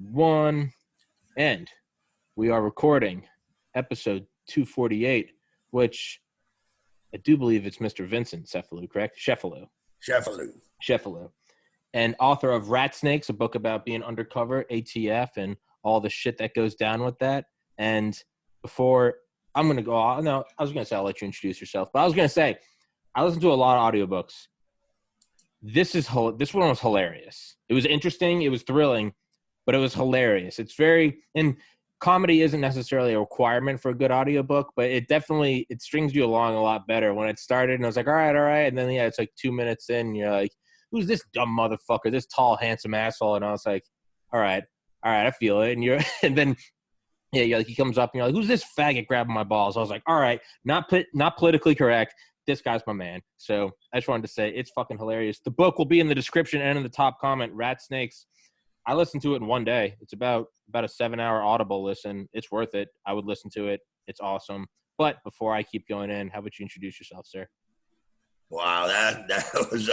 1, and we are recording episode 248, which I do believe it's Mr. Vincent Cefalu, correct? Cefalu. And author of Rat Snakes, a book about being undercover, ATF, and all the shit that goes down with that. And before I'm going to go, no, I was going to say I'll let you introduce yourself, but I was going to say I listen to a lot of audiobooks. This one was hilarious. It was interesting. It was thrilling, but it was hilarious. It's and comedy isn't necessarily a requirement for a good audiobook, but it strings you along a lot better. When it started and I was like, all right. And then, it's like 2 minutes in, and you're like, who's this dumb motherfucker, this tall, handsome asshole? And I was like, all right, I feel it. And then, you're like, he comes up and you're like, who's this faggot grabbing my balls? I was like, all right, not politically correct. This guy's my man. So I just wanted to say it's fucking hilarious. The book will be in the description and in the top comment. Rat Snakes. I listened to it in one day. It's about a 7-hour Audible listen. It's worth it. I would listen to it. It's awesome. But before I keep going in, how about you introduce yourself, sir? Wow, that was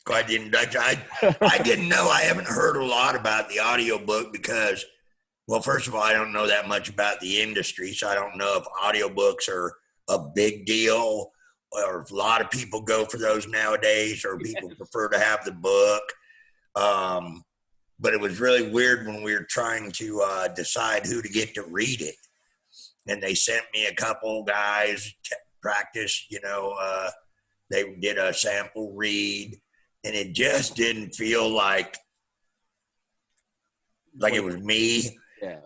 quite the introduction. I didn't know. I haven't heard a lot about the audiobook because, well, first of all, I don't know that much about the industry, so I don't know if audiobooks are a big deal or if a lot of people go for those nowadays or people prefer to have the book. But it was really weird when we were trying to decide who to get to read it. And they sent me a couple guys to practice, they did a sample read, and it just didn't feel like it was me. Yeah.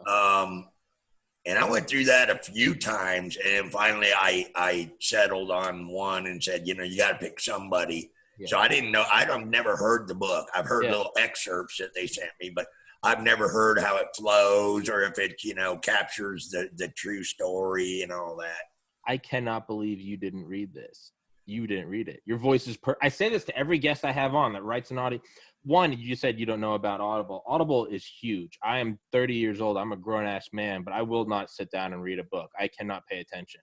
And I went through that a few times, and finally I settled on one and said, you got to pick somebody. Yeah. So I didn't know. I've never heard the book. I've heard little excerpts that they sent me, but I've never heard how it flows or if it, captures the true story and all that. I cannot believe you didn't read this. You didn't read it. Your voice is I say this to every guest I have on that writes an audio. One, you said you don't know about Audible. Audible is huge. I am 30 years old. I'm a grown-ass man, but I will not sit down and read a book. I cannot pay attention.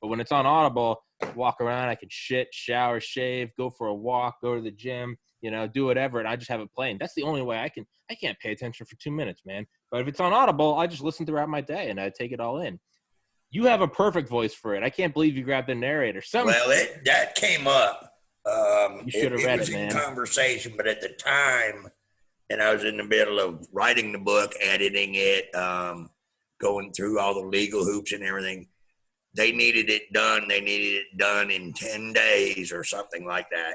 But when it's on Audible, walk around, I can shit, shower, shave, go for a walk, go to the gym, do whatever, and I just have it playing. That's the only way I can't pay attention for 2 minutes, man. But if it's on Audible, I just listen throughout my day and I take it all in. You have a perfect voice for it. I can't believe you grabbed the narrator. Well, that came up. You should have read it, man. It was in conversation, but at the time, and I was in the middle of writing the book, editing it, going through all the legal hoops and everything. They needed it done. They needed it done in 10 days or something like that.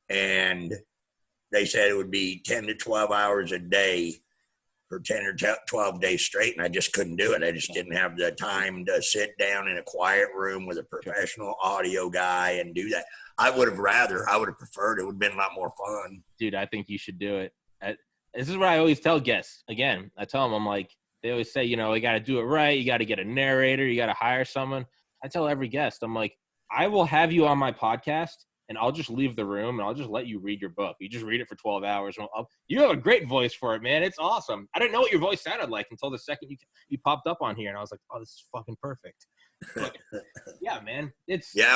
And they said it would be 10 to 12 hours a day for 10 or 12 days straight, and I just couldn't do it. I just didn't have the time to sit down in a quiet room with a professional audio guy and do that. I would have preferred. It would have been a lot more fun. Dude, I think you should do it. This is what I always tell guests. Again, I tell them, I'm like, they always say, you got to do it right. You got to get a narrator. You got to hire someone. I tell every guest, I'm like, I will have you on my podcast, and I'll just leave the room, and I'll just let you read your book. You just read it for 12 hours. You have a great voice for it, man. It's awesome. I didn't know what your voice sounded like until the second you popped up on here, and I was like, oh, this is fucking perfect. But, yeah, man.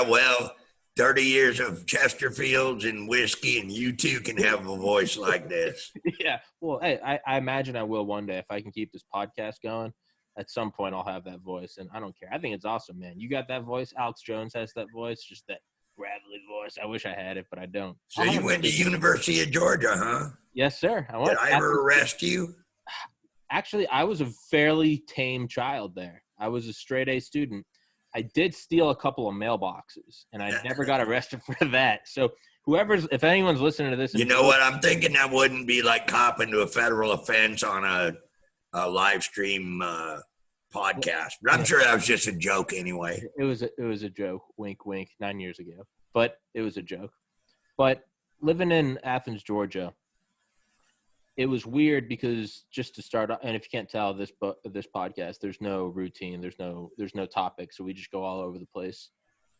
Well, 30 years of Chesterfields and whiskey, and you too can have a voice like this. Yeah. Well, hey, I imagine I will one day if I can keep this podcast going. At some point, I'll have that voice, and I don't care. I think it's awesome, man. You got that voice. Alex Jones has that voice, just that gravelly voice. I wish I had it, but I don't. So you went to University of Georgia, huh? Yes, sir. Did I ever arrest you? Actually, I was a fairly tame child there. I was a straight-A student. I did steal a couple of mailboxes, and I never got arrested for that. So if anyone's listening to this. You know what? I'm thinking that wouldn't be like copping to a federal offense on a live stream podcast. But I'm sure that was just a joke anyway. It was a joke. Wink, wink. 9 years ago. But it was a joke. But living in Athens, Georgia, it was weird because just to start off, and if you can't tell this podcast, there's no routine, there's no topic, so we just go all over the place.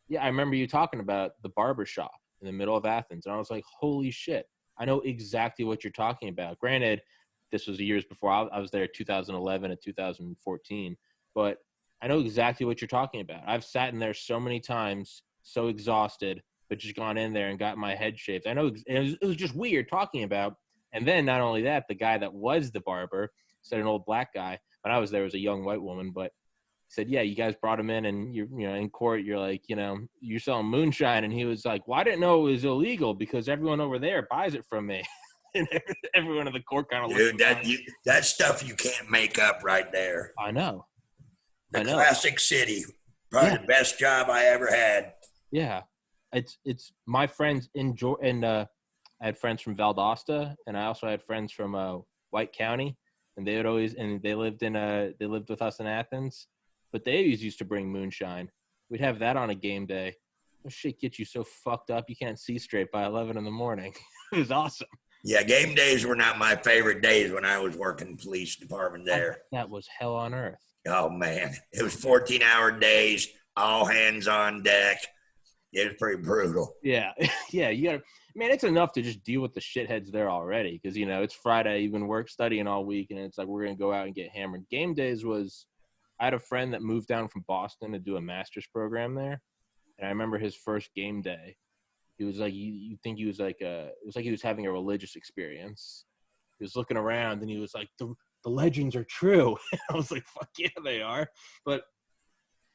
Yeah, I remember you talking about the barber shop in the middle of Athens, and I was like, holy shit, I know exactly what you're talking about. Granted, this was years before I was there, 2011 and 2014, but I know exactly what you're talking about. I've sat in there so many times, so exhausted, but just gone in there and got my head shaved. I know it was just weird talking about And then not only that, the guy that was the barber said, an old black guy, when I was there was a young white woman, but said, yeah, you guys brought him in and you're, in court, you're like, you're selling moonshine. And he was like, well, I didn't know it was illegal because everyone over there buys it from me. And everyone in the court kind of looked at that stuff you can't make up right there. I know. The classic city, probably the best job I ever had. Yeah. It's my friends I had friends from Valdosta, and I also had friends from White County, and they lived with us in Athens, but they always used to bring moonshine. We'd have that on a game day. That shit gets you so fucked up you can't see straight by 11 in the morning. It was awesome. Yeah, game days were not my favorite days when I was working police department there. That was hell on earth. Oh, man. It was 14-hour days, all hands on deck. It was pretty brutal. Yeah. Yeah, you got to – man, it's enough to just deal with the shitheads there already because, it's Friday. You've been studying all week, and it's like we're going to go out and get hammered. Game days was – I had a friend that moved down from Boston to do a master's program there, and I remember his first game day. He was like, you think he was like it was like he was having a religious experience. He was looking around and he was like, the legends are true. I was like, fuck yeah, they are. But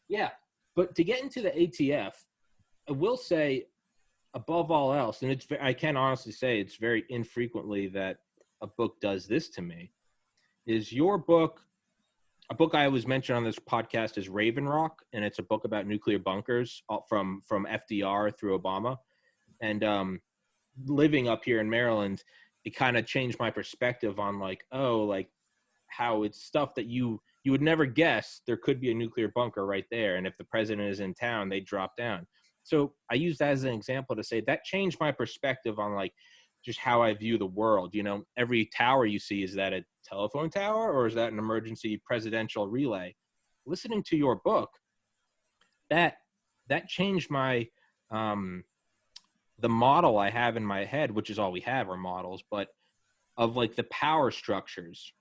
yeah, but to get into the ATF, I will say above all else, and I can honestly say it's very infrequently that a book does this to me, is your book. A book I always mention on this podcast is Raven Rock, and it's a book about nuclear bunkers from FDR through Obama. And living up here in Maryland, it kind of changed my perspective on how it's stuff that you would never guess there could be a nuclear bunker right there. And if the president is in town, they drop down. So I use that as an example to say that changed my perspective on just how I view the world. Every tower you see, is that a telephone tower or is that an emergency presidential relay? Listening to your book, that changed my the model I have in my head, which is all we have are models, but of the power structures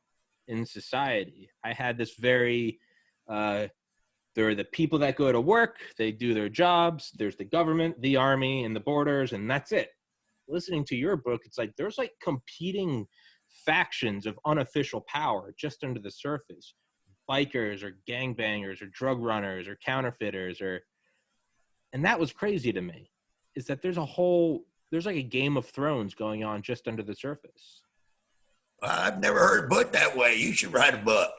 in society. I had this very, there are the people that go to work, they do their jobs, there's the government, the army, and the borders, and that's it. Listening to your book, it's like there's competing factions of unofficial power just under the surface. Bikers or gangbangers or drug runners or counterfeiters and that was crazy to me. Is that there's like a Game of Thrones going on just under the surface. I've never heard a book that way. You should write a book.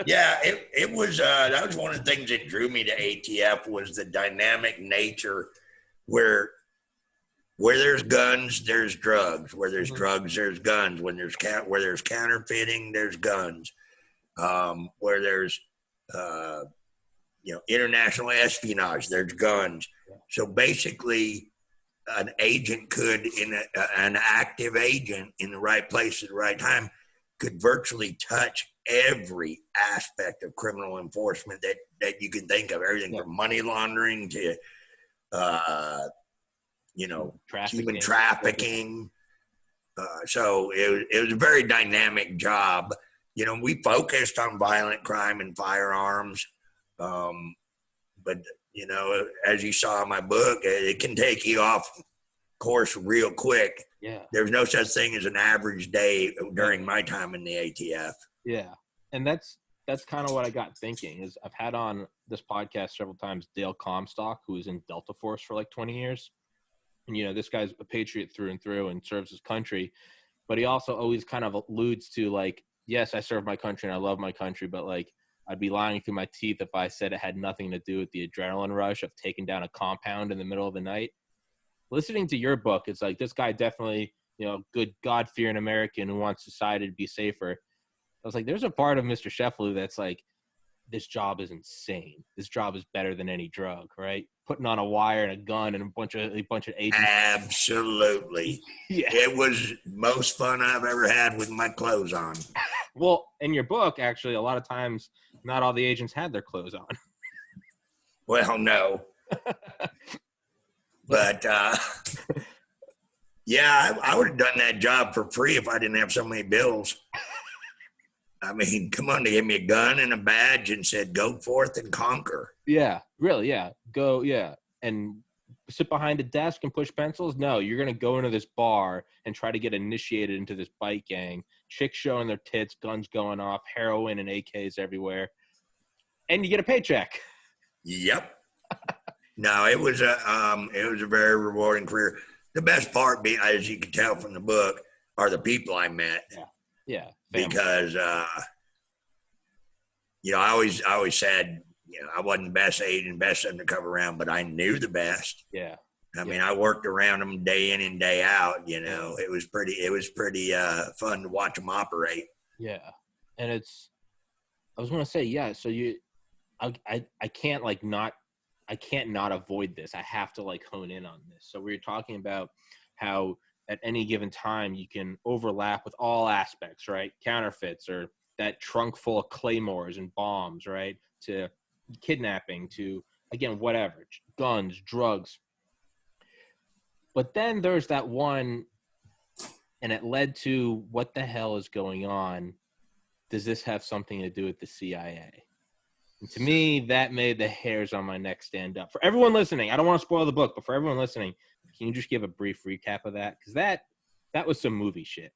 Yeah, it was, that was one of the things that drew me to ATF was the dynamic nature where there's guns, there's drugs. Where there's drugs, there's guns. Where there's counterfeiting, there's guns. Where there's, international espionage, there's guns. So basically, an agent an active agent in the right place at the right time could virtually touch every aspect of criminal enforcement that you can think of. Everything from money laundering to, human trafficking. So it was a very dynamic job. We focused on violent crime and firearms, but as you saw in my book, it can take you off course real quick. Yeah. There's no such thing as an average day during my time in the ATF. Yeah. And that's kind of what I got thinking is I've had on this podcast several times Dale Comstock, who was in Delta Force for 20 years. And, this guy's a patriot through and through and serves his country. But he also always kind of alludes to yes, I serve my country and I love my country, but I'd be lying through my teeth if I said it had nothing to do with the adrenaline rush of taking down a compound in the middle of the night. Listening to your book, it's this guy definitely, good God-fearing American who wants society to be safer. I was there's a part of Mr. Sheffley that's this job is insane. This job is better than any drug, right? Putting on a wire and a gun and a bunch of agents. Absolutely. Yeah. It was most fun I've ever had with my clothes on. Well, in your book, actually, a lot of times, not all the agents had their clothes on. Well, no. But, yeah, I would have done that job for free if I didn't have so many bills. I mean, come on, they gave me a gun and a badge and said, go forth and conquer. Yeah, really, yeah. Go, yeah. And sit behind a desk and push pencils? No, you're going to go into this bar and try to get initiated into this bike gang. Chicks showing their tits, guns going off, heroin and AKs everywhere. And you get a paycheck. Yep. No, it was a very rewarding career. The best part, being, as you can tell from the book, are the people I met. Yeah. Because I always said, I wasn't the best agent, best undercover around, but I knew the best. Yeah. I mean, I worked around them day in and day out. It was pretty fun to watch them operate. Yeah, and I was gonna say, yeah. So I can't I can't not avoid this. I have to hone in on this. So we were talking about how at any given time you can overlap with all aspects, right? Counterfeits, or that trunk full of claymores and bombs, right? To kidnapping, to, again, whatever, guns, drugs. But then there's that one, and it led to, what the hell is going on? Does this have something to do with the CIA? And to me, that made the hairs on my neck stand up. For everyone listening, I don't want to spoil the book, but for everyone listening, can you just give a brief recap of that? Because that was some movie shit.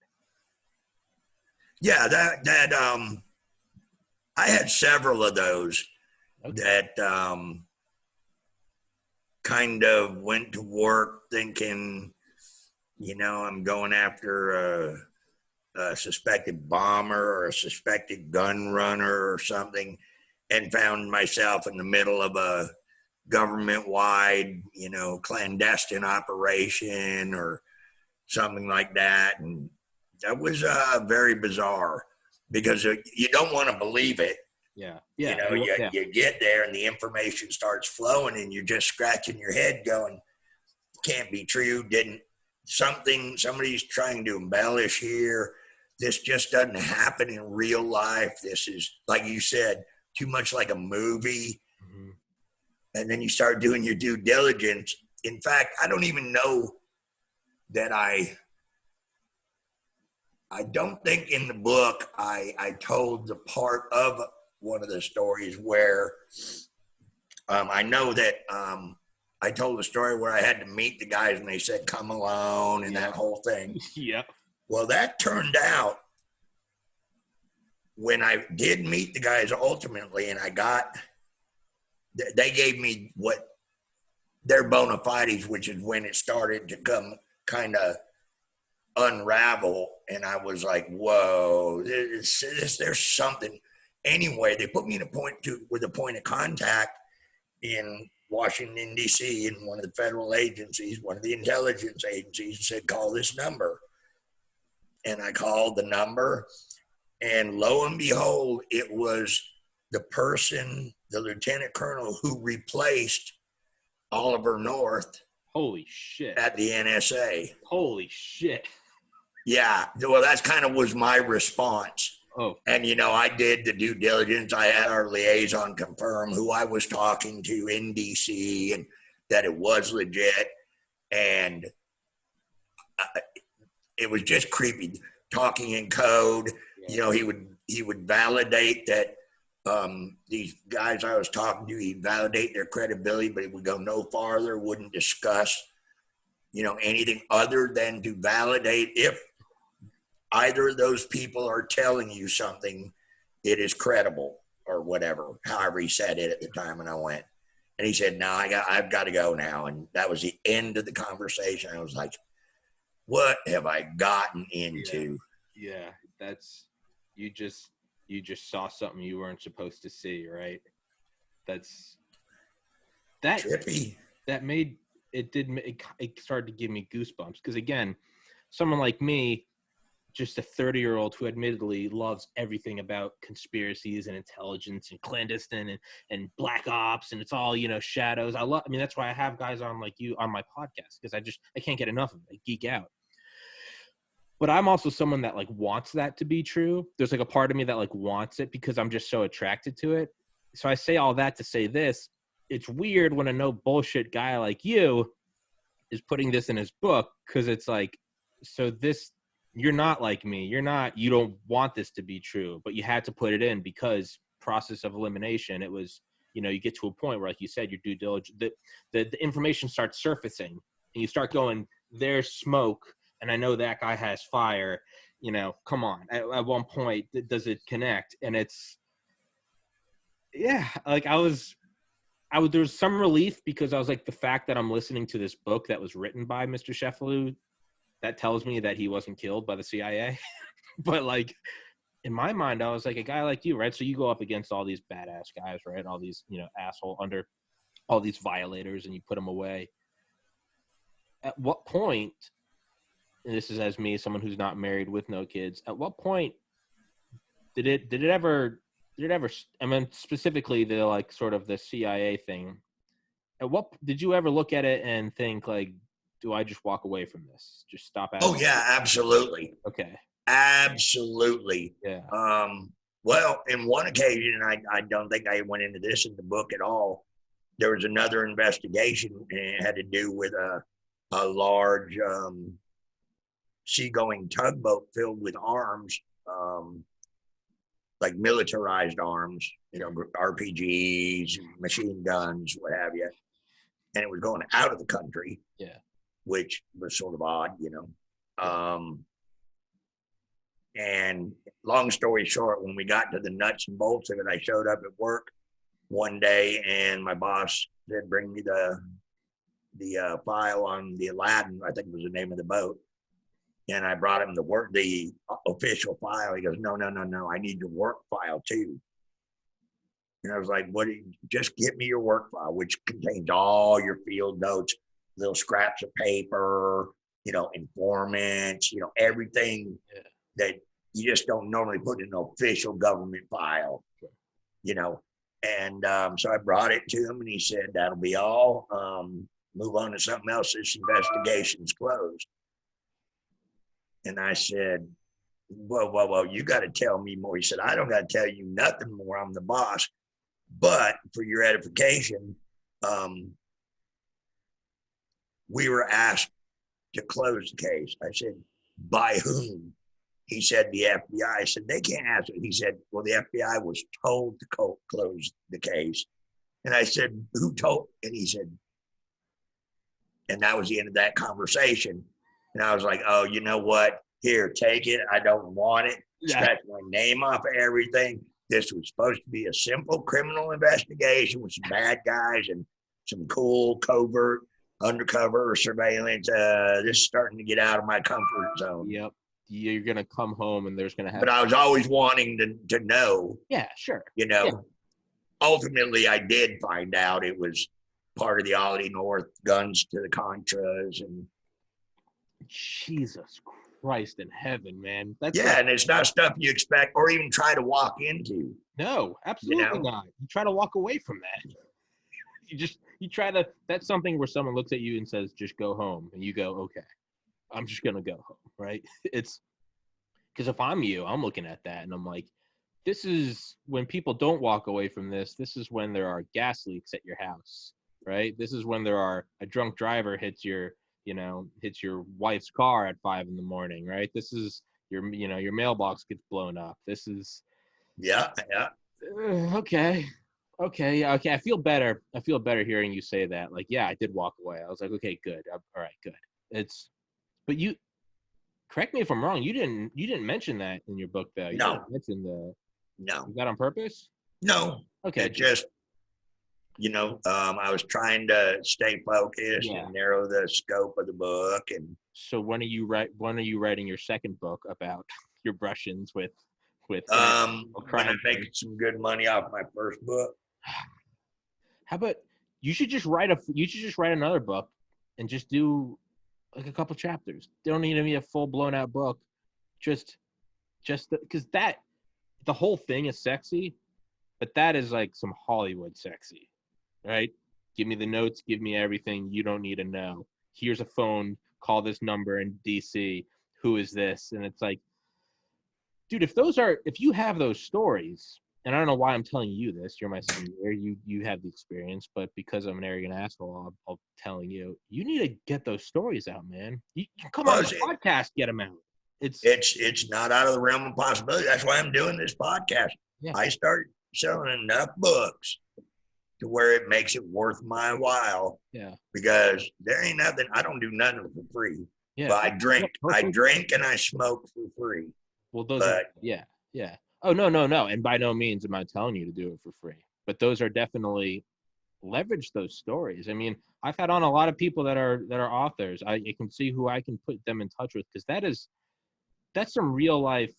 Yeah, I had several of those that kind of went to work thinking, I'm going after a suspected bomber or a suspected gun runner or something, and found myself in the middle of a government-wide, clandestine operation or something like that. And that was very bizarre, because you don't want to believe it. Yeah. You get there and the information starts flowing and you're just scratching your head going, can't be true. Somebody's trying to embellish here. This just doesn't happen in real life. This is, like you said, too much like a movie. Mm-hmm. And then you start doing your due diligence. In fact, I don't even know that I don't think in the book I told the part of one of the stories where I know that I told the story where I had to meet the guys and they said, come alone, and that whole thing. Yep. Well, that turned out, when I did meet the guys ultimately, and they gave me what their bona fides, which is when it started to come kind of unravel. And I was like, whoa, there's something. Anyway, they put me with a point of contact in Washington, D.C., in one of the federal agencies, one of the intelligence agencies, and said, call this number. And I called the number, and lo and behold, it was the lieutenant colonel who replaced Oliver North. Holy shit. At the NSA. Holy shit. Yeah. Well, that's kind of was my response. Oh. And, I did the due diligence. I had our liaison confirm who I was talking to in DC and that it was legit. And it was just creepy, talking in code. Yeah. He would validate that these guys I was talking to, he'd validate their credibility, but he would go no farther, wouldn't discuss, anything other than to validate if either of those people are telling you something, it is credible, or whatever, however he said it at the time. And I went, and he said, no, I've got to go now. And that was the end of the conversation. I was like, what have I gotten into? Yeah. That's, you just saw something you weren't supposed to see, right? That's trippy. It started to give me goosebumps, because again, someone like me, just a 30-year-old who admittedly loves everything about conspiracies and intelligence and clandestine and black ops, and it's all, shadows. That's why I have guys on like you on my podcast, because I can't get enough of it. I geek out. But I'm also someone that wants that to be true. There's a part of me that wants it, because I'm just so attracted to it. So I say all that to say this: it's weird when a no bullshit guy like you is putting this in his book, because it's you're not like me. You don't want this to be true, but you had to put it in because process of elimination. It was you know, you get to a point where, like you said, your due diligence, the information starts surfacing, and you start going, there's smoke, and I know that guy has fire. You know, come on. At one point, does it connect? And it's, yeah, like there was some relief, because I was like, the fact that I'm listening to this book that was written by Mr. Sheffield, that tells me that he wasn't killed by the CIA. But like, in my mind, I was like, a guy like you, right? So you go up against all these badass guys, right? All these, you know, all these violators, and you put them away. At what point, and this is as me, someone who's not married with no kids, at what point did it ever, I mean, specifically the, like, sort of the CIA thing, at what did you ever look at it and think, like, do I just walk away from this? Just stop asking? Oh yeah, absolutely. Okay. Absolutely. Yeah. Well, in one occasion, I don't think I went into this in the book at all. There was another investigation, and it had to do with a large seagoing tugboat filled with arms, like militarized arms, you know, RPGs, machine guns, what have you. And it was going out of the country. Yeah. Which was sort of odd, you know. And long story short, when we got to the nuts and bolts of it, I showed up at work one day, and my boss said, "Bring me the file on the Aladdin," I think was the name of the boat. And I brought him the official file. He goes, "No, I need your work file too." And I was like, just get me your work file, which contains all your field notes, little scraps of paper, you know, informants, you know, everything that you just don't normally put in an official government file, you know. And so I brought it to him, and he said, "That'll be all. Move on to something else. This investigation's closed." And I said, "Whoa, you got to tell me more." He said, "I don't got to tell you nothing more. I'm the boss. But for your edification, we were asked to close the case." I said, "By whom?" He said, "The FBI." I said, "They can't ask it." He said, "Well, the FBI was told to close the case." And I said, "Who told?" And he said, and that was the end of that conversation. And I was like, "Oh, you know what? Here, take it. I don't want it. Scratch my name off of everything. This was supposed to be a simple criminal investigation with some bad guys and some cool covert undercover surveillance. This is starting to get out of my comfort zone." Yep. You're going to come home and there's going to have. But I was always wanting to know. Yeah, sure. You know, yeah. Ultimately, I did find out it was part of the Ollie North guns to the Contras. And Jesus Christ in heaven, man. That's and it's not stuff you expect or even try to walk into. No, absolutely not. You try to walk away from that. You try to, that's something where someone looks at you and says, "Just go home." And you go, "Okay, I'm just going to go home." Right. It's because if I'm you, I'm looking at that and I'm like, this is when people don't walk away from this. This is when there are gas leaks at your house, right? This is when there are a drunk driver hits your wife's car at 5 a.m, right? This is your mailbox gets blown up. This is. Yeah. Okay. I feel better hearing you say that. Like, yeah, I did walk away. I was like, okay, good. All right, good. But you, correct me if I'm wrong. You didn't mention that in your book, though. You didn't mention No. Was that on purpose? No. Okay. It just, I was trying to stay focused and narrow the scope of the book. And so when are you writing your second book about your brush-ins with when I make some good money off my first book? How about you should just write another book and just do like a couple chapters. They don't need to be a full blown out book. Just because the whole thing is sexy, but that is like some Hollywood sexy, right? Give me the notes, give me everything you don't need to know. Here's a phone, call this number in DC. Who is this? And it's like, dude, if you have those stories, and I don't know why I'm telling you this, you're my senior, you have the experience, but because I'm an arrogant asshole, I'm telling you, you need to get those stories out, man. You come on the podcast, get them out. It's not out of the realm of possibility. That's why I'm doing this podcast. Yeah. I started selling enough books to where it makes it worth my while. Yeah. Because there ain't nothing. I don't do nothing for free. Yeah. But I drink. I Perfect. drink and I smoke for free. Well, those But are, yeah. Oh, no. And by no means am I telling you to do it for free. But those are definitely leverage those stories. I mean, I've had on a lot of people that are authors. I can see who I can put them in touch with, because that's some real life.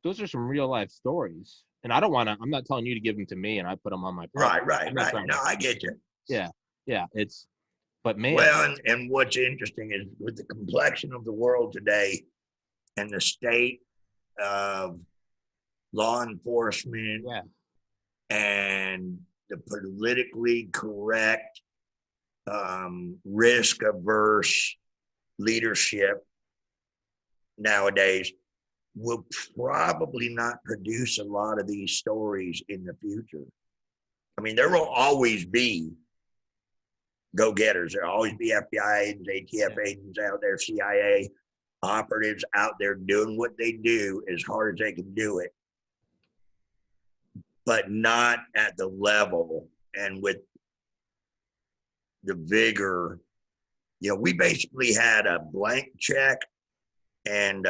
Those are some real life stories. And I don't want to. I'm not telling you to give them to me and I put them on my podcast. right. No, I get you. Yeah. But man. Well, and what's interesting is with the complexion of the world today and the state of law enforcement and the politically correct, risk averse leadership nowadays will probably not produce a lot of these stories in the future. I mean, there will always be go-getters. There'll always be FBI agents, ATF agents out there, CIA operatives out there doing what they do as hard as they can do it, but not at the level and with the vigor. You know, we basically had a blank check and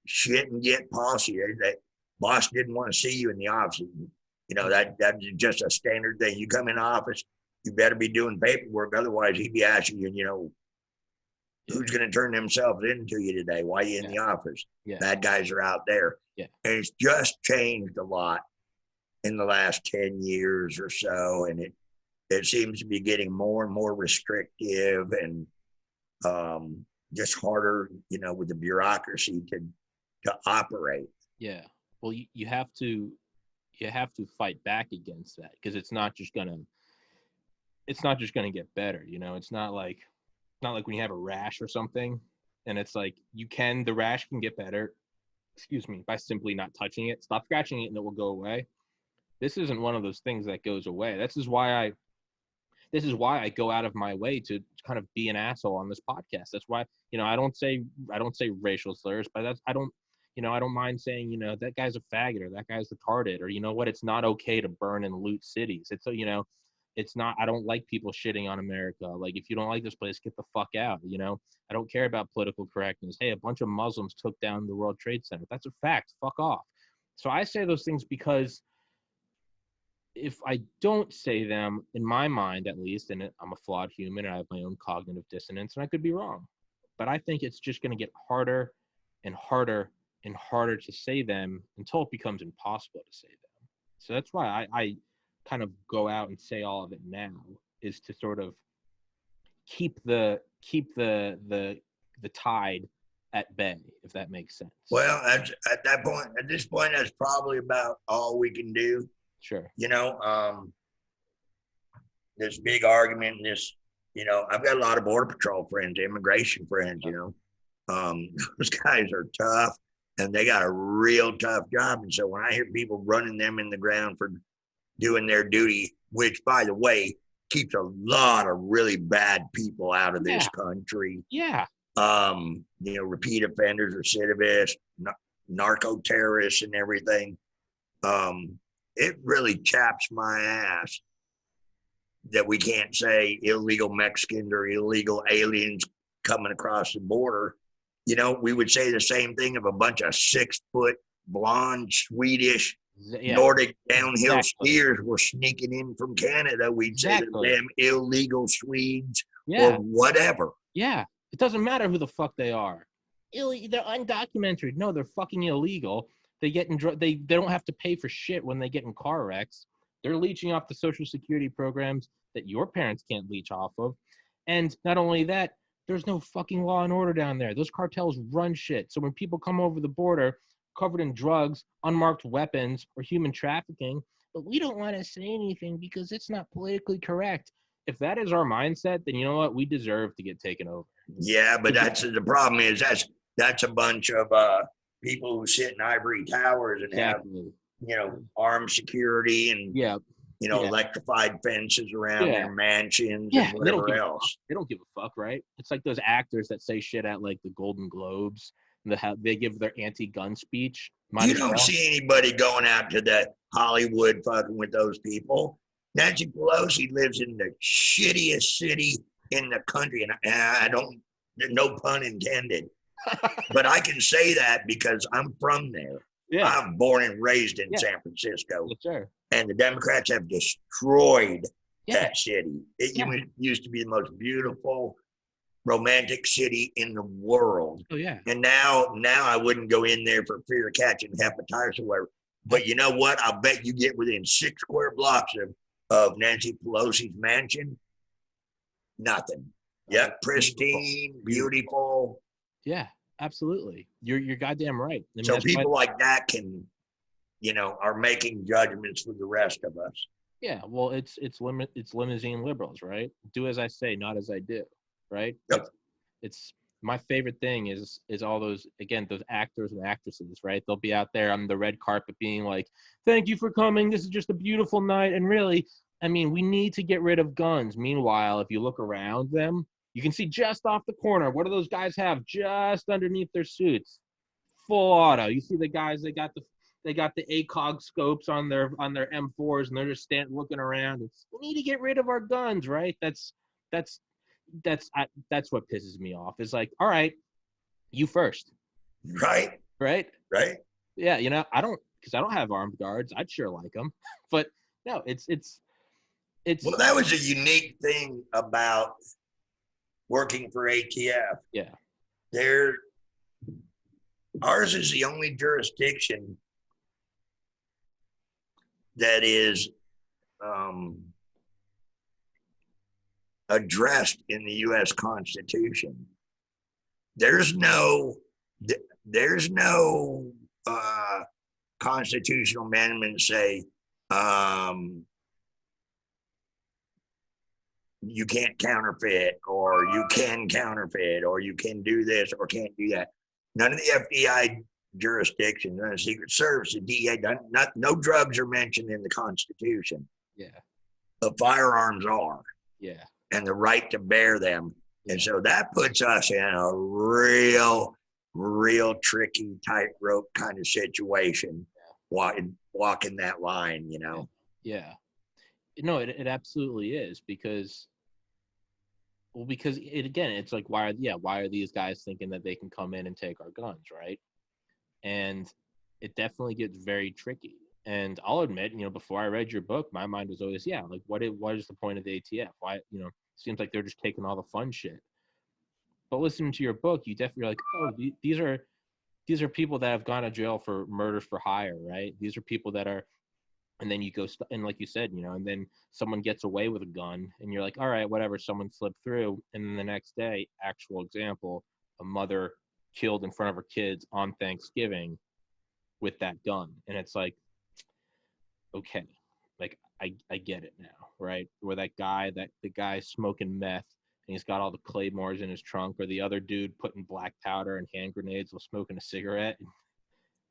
shit and get policy. That boss didn't want to see you in the office. You know, that's just a standard thing. You come in the office, you better be doing paperwork. Otherwise, he'd be asking you, you know, who's going to turn themselves into you today? Why are you in the office? Bad guys are out there. And it's just changed a lot in the last 10 years or so. And it seems to be getting more and more restrictive and just harder, you know, with the bureaucracy to operate. Yeah. Well, you have to fight back against that, because it's not just gonna get better. You know, it's not like when you have a rash or something, and it's like the rash can get better, by simply not touching it. Stop scratching it and it will go away. This isn't one of those things that goes away. This is why I go out of my way to kind of be an asshole on this podcast. That's why, you know, I don't say racial slurs, but I don't mind saying, you know, that guy's a faggot or that guy's retarded, or, you know what, it's not okay to burn and loot cities. It's, you know, it's not, I don't like people shitting on America. Like, if you don't like this place, get the fuck out. You know, I don't care about political correctness. Hey, a bunch of Muslims took down the World Trade Center. That's a fact. Fuck off. So I say those things because if I don't say them, in my mind at least, and I'm a flawed human and I have my own cognitive dissonance, and I could be wrong, but I think it's just going to get harder and harder and harder to say them until it becomes impossible to say them. So that's why I kind of go out and say all of it now, is to sort of keep the tide at bay, if that makes sense. Well, at this point, that's probably about all we can do. Sure. You know, this big argument, you know, I've got a lot of Border Patrol friends, immigration friends, you know. Those guys are tough and they got a real tough job. And so when I hear people running them in the ground for doing their duty, which, by the way, keeps a lot of really bad people out of this country. Yeah. You know, repeat offenders, recidivists, narco terrorists and everything. It really chaps my ass that we can't say illegal Mexicans or illegal aliens coming across the border. You know, we would say the same thing if a bunch of 6-foot blonde Swedish Nordic downhill skiers were sneaking in from Canada. We'd say the damn illegal Swedes or whatever. Yeah. It doesn't matter who the fuck they are. They're undocumented. No, they're fucking illegal. They get in they don't have to pay for shit when they get in car wrecks. They're leeching off the Social Security programs that your parents can't leech off of. And not only that, there's no fucking law and order down there. Those cartels run shit. So when people come over the border covered in drugs, unmarked weapons, or human trafficking, but we don't want to say anything because it's not politically correct. If that is our mindset, then you know what? We deserve to get taken over. Yeah, but that's the problem is that's a bunch of people who sit in ivory towers and have, you know, armed security and, you know, electrified fences around their mansions and whatever else. They don't give a fuck, right? It's like those actors that say shit at like the Golden Globes. They give their anti-gun speech. Might You as don't well. see anybody going out to that Hollywood fucking with those people. Nancy Pelosi lives in the shittiest city in the country, and I don't, no pun intended, but I can say that because I'm from there. Yeah. I'm born and raised in Yeah. San Francisco, Yes, sir. and the Democrats have destroyed Yeah. that city. It Yeah. used to be the most beautiful, romantic city in the world. Oh yeah. And now I wouldn't go in there for fear of catching hepatitis or whatever. But you know what? I'll bet you get within 6 square blocks of Nancy Pelosi's mansion, nothing. Yep, pristine, beautiful. Yeah, absolutely. You're goddamn right. I mean, So people why, like that can, are making judgments for the rest of us. yeah, well, it's limousine liberals, right? Do as I say, not as I do, right? Yep. It's my favorite thing is all those, again, those actors and actresses, right? They'll be out there on the red carpet being like, "Thank you for coming. This is just a beautiful night." And really, I mean, we need to get rid of guns. Meanwhile, if you look around them, you can see just off the corner, what do those guys have just underneath their suits? Full auto. You see the guys, they got the ACOG scopes on their M4s, and they're just looking around. We need to get rid of our guns, right? That's what pisses me off. It's like, all right, you first, Right. right? Right. Yeah, I don't have armed guards. I'd sure like them, but no, it's. Well, that was a unique thing about working for ATF. Yeah. Ours is the only jurisdiction that is addressed in the U.S. Constitution. There's no constitutional amendment say you can't counterfeit, or you can counterfeit, or you can do this or can't do that. None of the FBI jurisdictions, none of the Secret Service, the DEA, no drugs are mentioned in the Constitution. Yeah. The firearms are. Yeah. And the right to bear them. Yeah. And so that puts us in a real tricky tightrope kind of situation, walking that line, Yeah. No, it absolutely is, because it's like, why are these guys thinking that they can come in and take our guns, right? And it definitely gets very tricky. And I'll admit, before I read your book, my mind was always, like, what is the point of the ATF? Why, seems like they're just taking all the fun shit. But listening to your book, you definitely like, oh, these are people that have gone to jail for murders for hire, right? These are people that are, and then you go, and like you said, and then someone gets away with a gun, and you're like, all right, whatever, someone slipped through. And then the next day, actual example, a mother killed in front of her kids on Thanksgiving with that gun. And it's like, okay, like I get it now, right? Where the guy smoking meth, and he's got all the claymores in his trunk, or the other dude putting black powder and hand grenades while smoking a cigarette.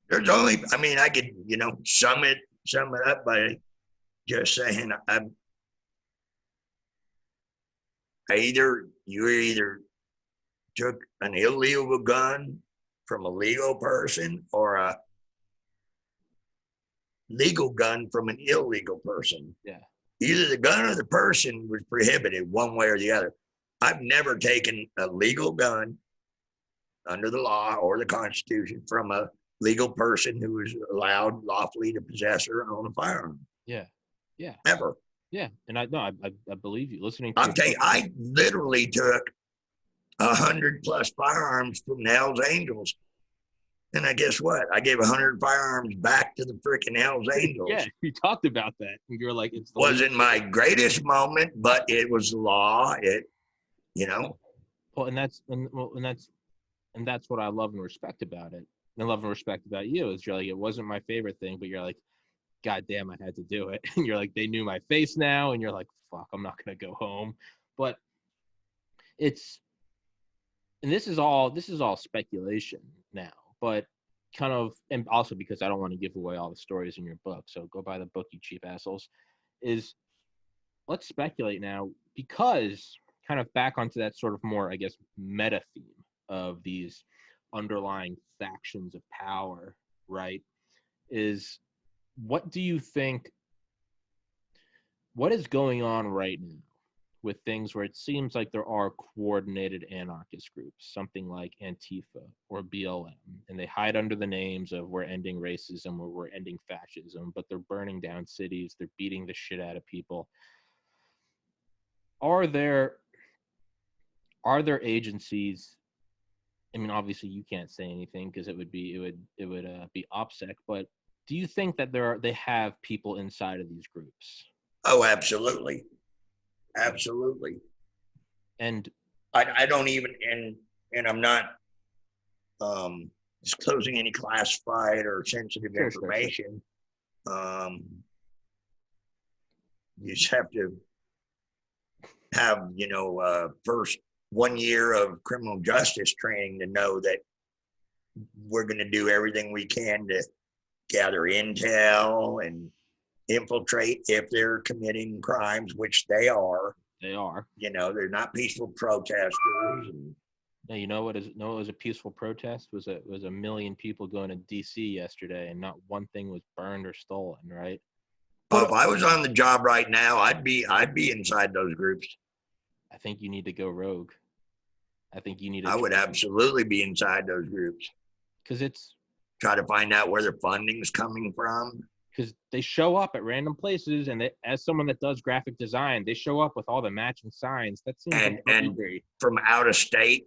There's only, I could, sum it up by just saying, you either took an illegal gun from a legal person, or a legal gun from an illegal person. Yeah. Either the gun or the person was prohibited one way or the other. I've never taken a legal gun under the law or the Constitution from a legal person who is allowed lawfully to possess or own a firearm. Yeah. Yeah. Ever. Yeah. And I believe you. Listening to I literally took 100+ firearms from the Hells Angels. And I guess what? I gave 100 firearms back to the freaking Hells Angels. Yeah, you talked about that. And you're like, it wasn't my greatest moment, but it was the law. Well, and that's what I love and respect about it. And love and respect about you is you're like, it wasn't my favorite thing, but you're like, God damn, I had to do it. And you're like, they knew my face now, and you're like, fuck, I'm not gonna go home. But this is all speculation now, but kind of, and also because I don't want to give away all the stories in your book, so go buy the book, you cheap assholes. Let's speculate now, because kind of back onto that sort of more, I guess, meta theme of these underlying factions of power, right, is what do you think, what is going on right now with things where it seems like there are coordinated anarchist groups, something like Antifa or BLM, and they hide under the names of we're ending racism or we're ending fascism, but they're burning down cities, they're beating the shit out of people. Are there agencies? I mean, obviously you can't say anything because it would be OPSEC, but do you think that they have people inside of these groups? Oh, absolutely. Absolutely. And I don't even, and I'm not disclosing any classified or sensitive information. Sure. You just have to have, first 1 year of criminal justice training to know that we're going to do everything we can to gather intel and infiltrate if they're committing crimes, which they are. They're not peaceful protesters. And, now, you know what was a peaceful protest? Was a million people going to DC yesterday, and not one thing was burned or stolen, right? If I was on the job right now, I'd be inside those groups. I think you need to go rogue. I would absolutely be inside those groups. Because it's try to find out where their funding's coming from. Because they show up at random places, and as someone that does graphic design, they show up with all the matching signs. That seems and from out of state,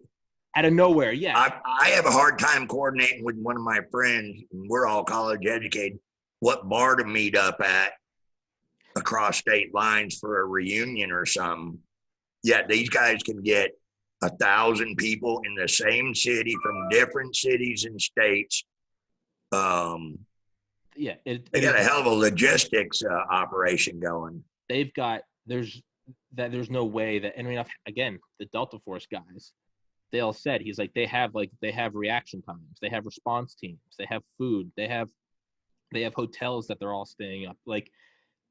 out of nowhere. Yeah, I have a hard time coordinating with one of my friends. And we're all college educated. What bar to meet up at across state lines for a reunion or something? Yet these guys can get 1,000 people in the same city from different cities and states. Yeah, they got a hell of a logistics operation going. There's no way that, and again, the Delta Force guys, Dale said, he's like, they have reaction times, they have response teams, they have food, they have hotels that they're all staying up. Like,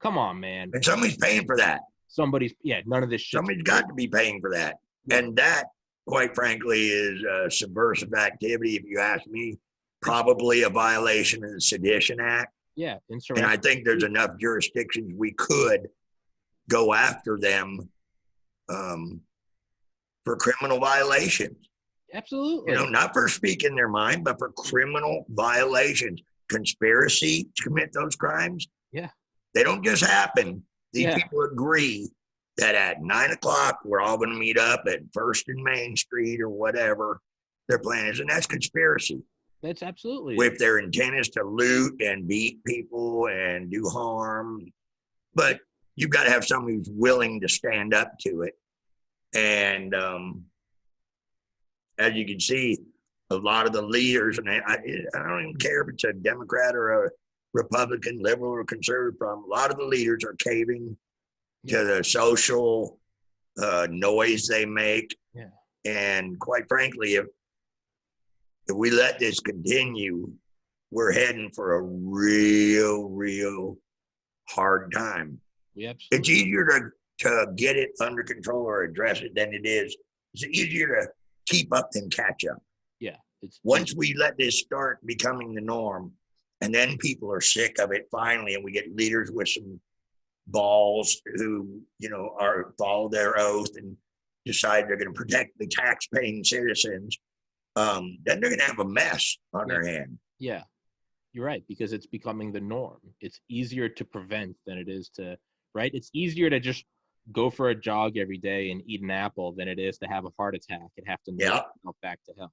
come on, man. And somebody's paying for that. None of this shit. Somebody's got to be paying for that. Yeah. And that, quite frankly, is a subversive activity, if you ask me. Probably a violation of the Sedition Act. Yeah, and I think there's enough jurisdictions we could go after them for criminal violations. Absolutely. Not for speaking their mind, but for criminal violations. Conspiracy to commit those crimes. Yeah. They don't just happen. These people agree that at 9:00 we're all going to meet up at 1st and Main Street or whatever their plan is, and that's conspiracy. That's absolutely. If their intent is to loot and beat people and do harm, but you've got to have somebody who's willing to stand up to it. And as you can see, a lot of the leaders, and I don't even care if it's a Democrat or a Republican, liberal or conservative problem, a lot of the leaders are caving to the social noise they make. Yeah. And quite frankly, if we let this continue, we're heading for a real hard time. It's easier to get it under control or address it than it is. It's easier to keep up than catch up. Yeah. Once we let this start becoming the norm, and then people are sick of it finally, and we get leaders with some balls who, follow their oath and decide they're going to protect the tax-paying citizens, then they're going to have a mess on their hand. Yeah, you're right, because it's becoming the norm. It's easier to prevent than it is to, right? It's easier to just go for a jog every day and eat an apple than it is to have a heart attack and have to nurse yourself back to health.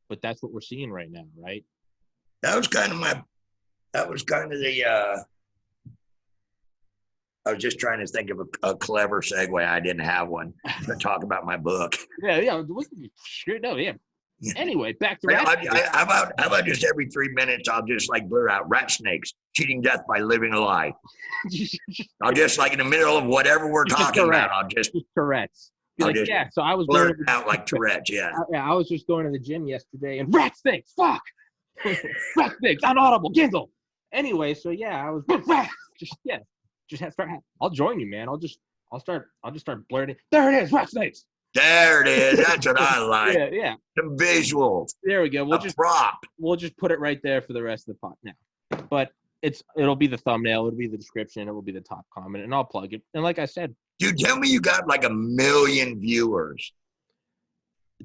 But that's what we're seeing right now, right? That was kind of the, I was just trying to think of a clever segue. I didn't have one to talk about my book. Yeah. Anyway, back to how about just every 3 minutes, I'll just blur out rat snakes, cheating death by living a lie. I'll just in the middle of whatever we're talking about, I'll just Tourette's. So I was blur out like Tourette's. Yeah. I was just going to the gym yesterday and rat snakes, fuck, rat snakes, unaudible, giggle. Anyway, so I was just start. I'll join you, man. I'll just start blurting. There it is, rat snakes. There it is. That's what I like. Yeah, yeah. Some visuals. There we go. Prop. We'll just put it right there for the rest of the pod now. But it'll be the thumbnail, it'll be the description, it will be the top comment, and I'll plug it. And like I said, dude, tell me you got like 1 million viewers.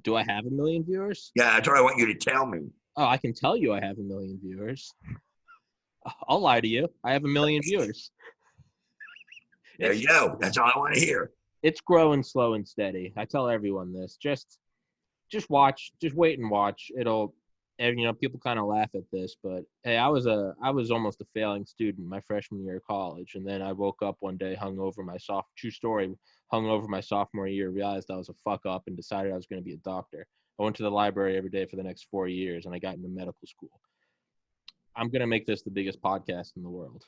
Do I have 1 million viewers? Yeah, that's what I want you to tell me. Oh, I can tell you I have 1 million viewers. I'll lie to you. I have 1 million viewers. There you go. That's all I want to hear. It's growing slow and steady. I tell everyone this. Just watch. Just wait and watch. It'll. And, people kind of laugh at this, but hey, I was almost a failing student my freshman year of college, and then I woke up one day true story, hung over my sophomore year, realized I was a fuck up, and decided I was going to be a doctor. I went to the library every day for the next 4 years, and I got into medical school. I'm going to make this the biggest podcast in the world.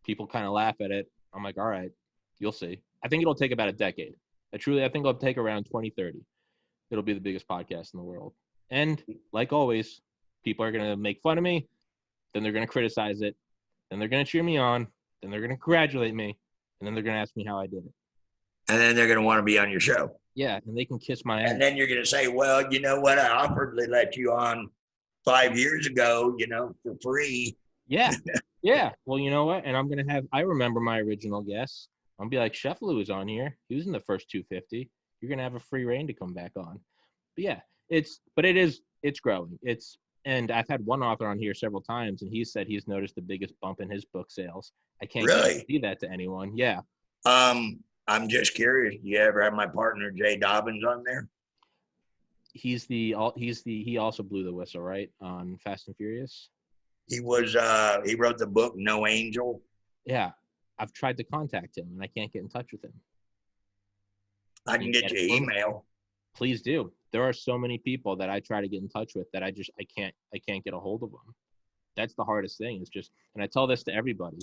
People kind of laugh at it. I'm like, all right, you'll see. I think it'll take about a decade. I think it'll take around 2030. It'll be the biggest podcast in the world. And like always, people are going to make fun of me. Then they're going to criticize it. Then they're going to cheer me on. Then they're going to congratulate me. And then they're going to ask me how I did it. And then they're going to want to be on your show. Yeah, and they can kiss my ass. And then you're going to say, well, you know what? I offered to let you on 5 years ago, for free. Yeah. Yeah. Well, you know what? And I'm going to I remember my original guest. I'll be like, Chef Lou was on here. He was in the first 250. You're going to have a free reign to come back on. But yeah, it's growing. And I've had one author on here several times, and he said he's noticed the biggest bump in his book sales. I can't see that to anyone. Yeah. I'm just curious. Do you ever have my partner Jay Dobbins on there? He also blew the whistle, right, on Fast and Furious. He wrote the book No Angel. Yeah, I've tried to contact him and I can't get in touch with him. I can get you email. Please do. There are so many people that I try to get in touch with that I can't get a hold of them. That's the hardest thing. It's just, and I tell this to everybody,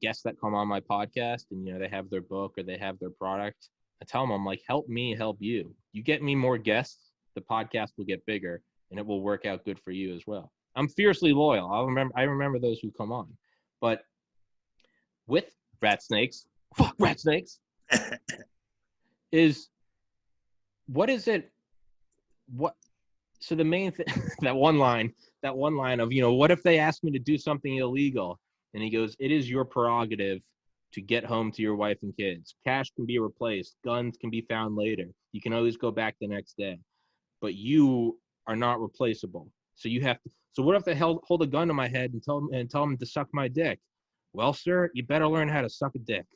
guests that come on my podcast and, they have their book or they have their product. I tell them, I'm like, help me, help you. You get me more guests, the podcast will get bigger and it will work out good for you as well. I'm fiercely loyal. I remember those who come on, but with rat snakes, what is it? So the main thing, that one line of, what if they ask me to do something illegal? And he goes, it is your prerogative to get home to your wife and kids. Cash can be replaced. Guns can be found later. You can always go back the next day, but you are not replaceable. So you have to. So what if they hold a gun to my head and tell them to suck my dick? Well, sir, you better learn how to suck a dick.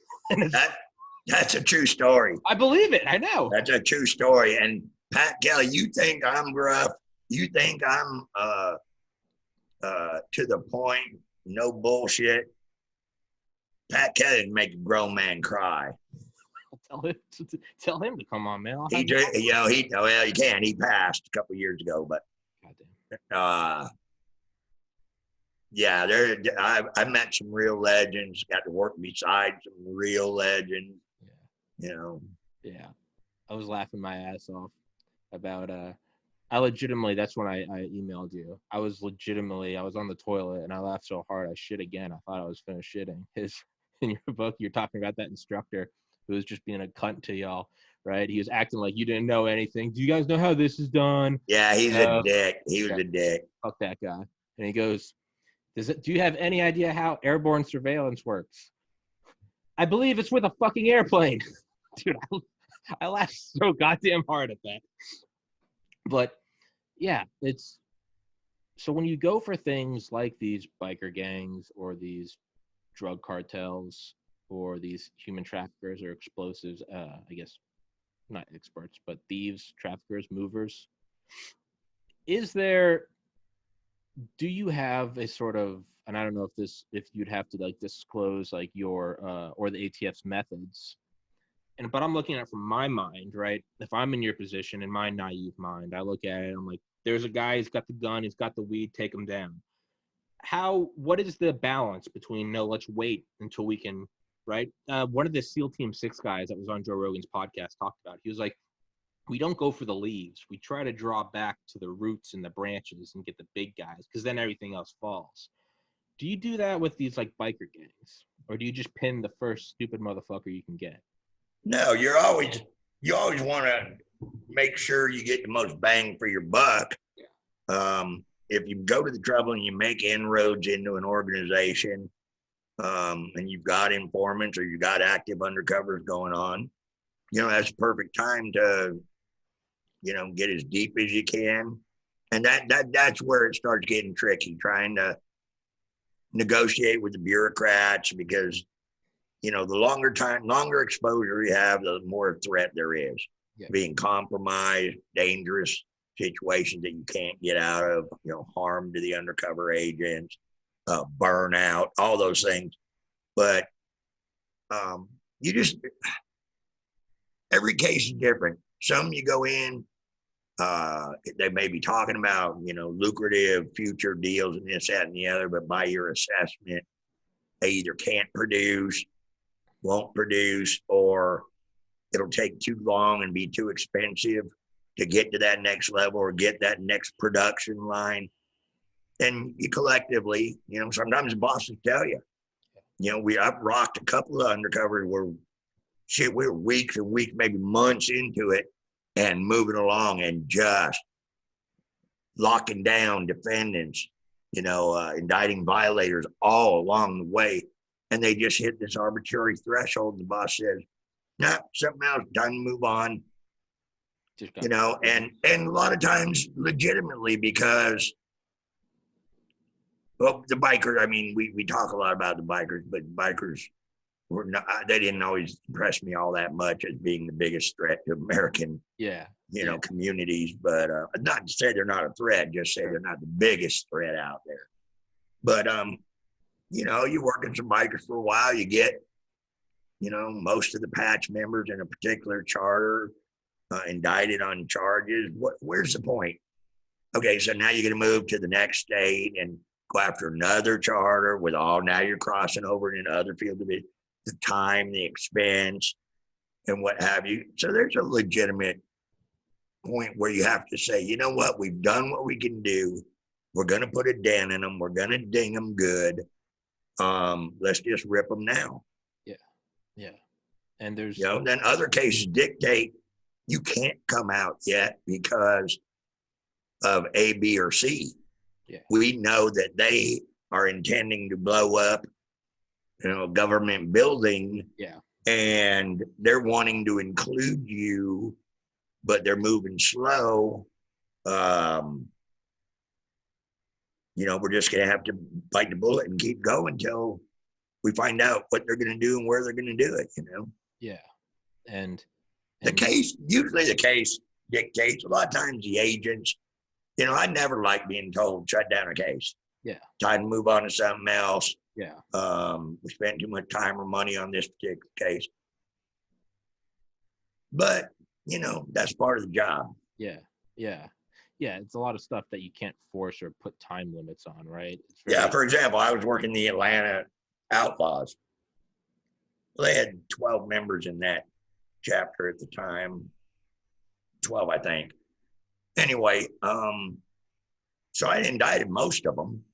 That's a true story. I believe it. I know. That's a true story. And Pat Kelly, you think I'm gruff? You think I'm to the point? No bullshit. Pat Kelly would make a grown man cry. Tell him to come on, man. You can. He passed a couple years ago, but I met some real legends. Got to work beside some real legends. Yeah, I was laughing my ass off about I legitimately, that's when I emailed you. I was on the toilet and I laughed so hard I shit again. I thought I was finished shitting. In your book, you're talking about that instructor who was just being a cunt to y'all, right? He was acting like you didn't know anything. Do you guys know how this is done? Yeah, he's a dick. He was a dick. Fuck that guy. And he goes, do you have any idea how airborne surveillance works? I believe it's with a fucking airplane. Dude, I laughed so goddamn hard at that. But yeah, so when you go for things like these biker gangs or these drug cartels or these human traffickers or explosives, I guess not experts, but thieves, traffickers, movers, do you have a sort of, and I don't know if you'd have to like disclose like your or the ATF's methods, but I'm looking at it from my mind, right? If I'm in your position, in my naive mind, I look at it, I'm like, there's a guy, he's got the gun, he's got the weed, take him down. What is the balance between, no, let's wait until we can, right? One of the SEAL Team 6 guys that was on Joe Rogan's podcast talked about, he was like, we don't go for the leaves. We try to draw back to the roots and the branches and get the big guys, because then everything else falls. Do you do that with these like biker gangs? Or do you just pin the first stupid motherfucker you can get? No, you're always you always want to make sure you get the most bang for your buck. If you go to the trouble and you make inroads into an organization, and you've got informants or you've got active undercovers going on, that's a perfect time to, get as deep as you can. And that's where it starts getting tricky, trying to negotiate with the bureaucrats, because, the longer exposure you have, the more threat there is. Yeah. Being compromised, dangerous situations that you can't get out of, harm to the undercover agents, burnout, all those things. But every case is different. Some you go in, they may be talking about, lucrative future deals and this, that, and the other, but by your assessment, they either can't produce, won't produce, or it'll take too long and be too expensive to get to that next level or get that next production line. And you collectively, sometimes the bosses tell you, I've rocked a couple of undercovers where we were weeks and weeks, maybe months into it, and moving along and just locking down defendants, indicting violators all along the way. And they just hit this arbitrary threshold. The boss says, no, something else, time to move on. And a lot of times legitimately, because, well, the bikers, I mean, we talk a lot about the bikers, but bikers they didn't always impress me all that much as being the biggest threat to American, communities. But not to say they're not a threat, just say they're not the biggest threat out there. But, you work in some bikers for a while, you get, most of the patch members in a particular charter indicted on charges. Where's the point? Okay, so now you're going to move to the next state and go after another charter with now you're crossing over in other field of it. The time, the expense, and what have you. So there's a legitimate point where you have to say, you know what, we've done what we can do. We're going to put a dent in them. We're going to ding them good. Let's just rip them now. Yeah. And there's, then other cases dictate you can't come out yet because of A, B, or C. Yeah. We know that they are intending to blow up government building. Yeah. And they're wanting to include you, but they're moving slow. We're just going to have to bite the bullet and keep going until we find out what they're going to do and where they're going to do it, Yeah. And usually the case dictates. A lot of times the agents, I never like being told, shut down a case. Yeah. Try to move on to something else. Yeah. We spent too much time or money on this particular case. But, that's part of the job. Yeah. Yeah. Yeah. It's a lot of stuff that you can't force or put time limits on, right? Yeah. For example, I was working the Atlanta Outlaws. They had 12 members in that chapter at the time. 12, I think. Anyway, so I indicted most of them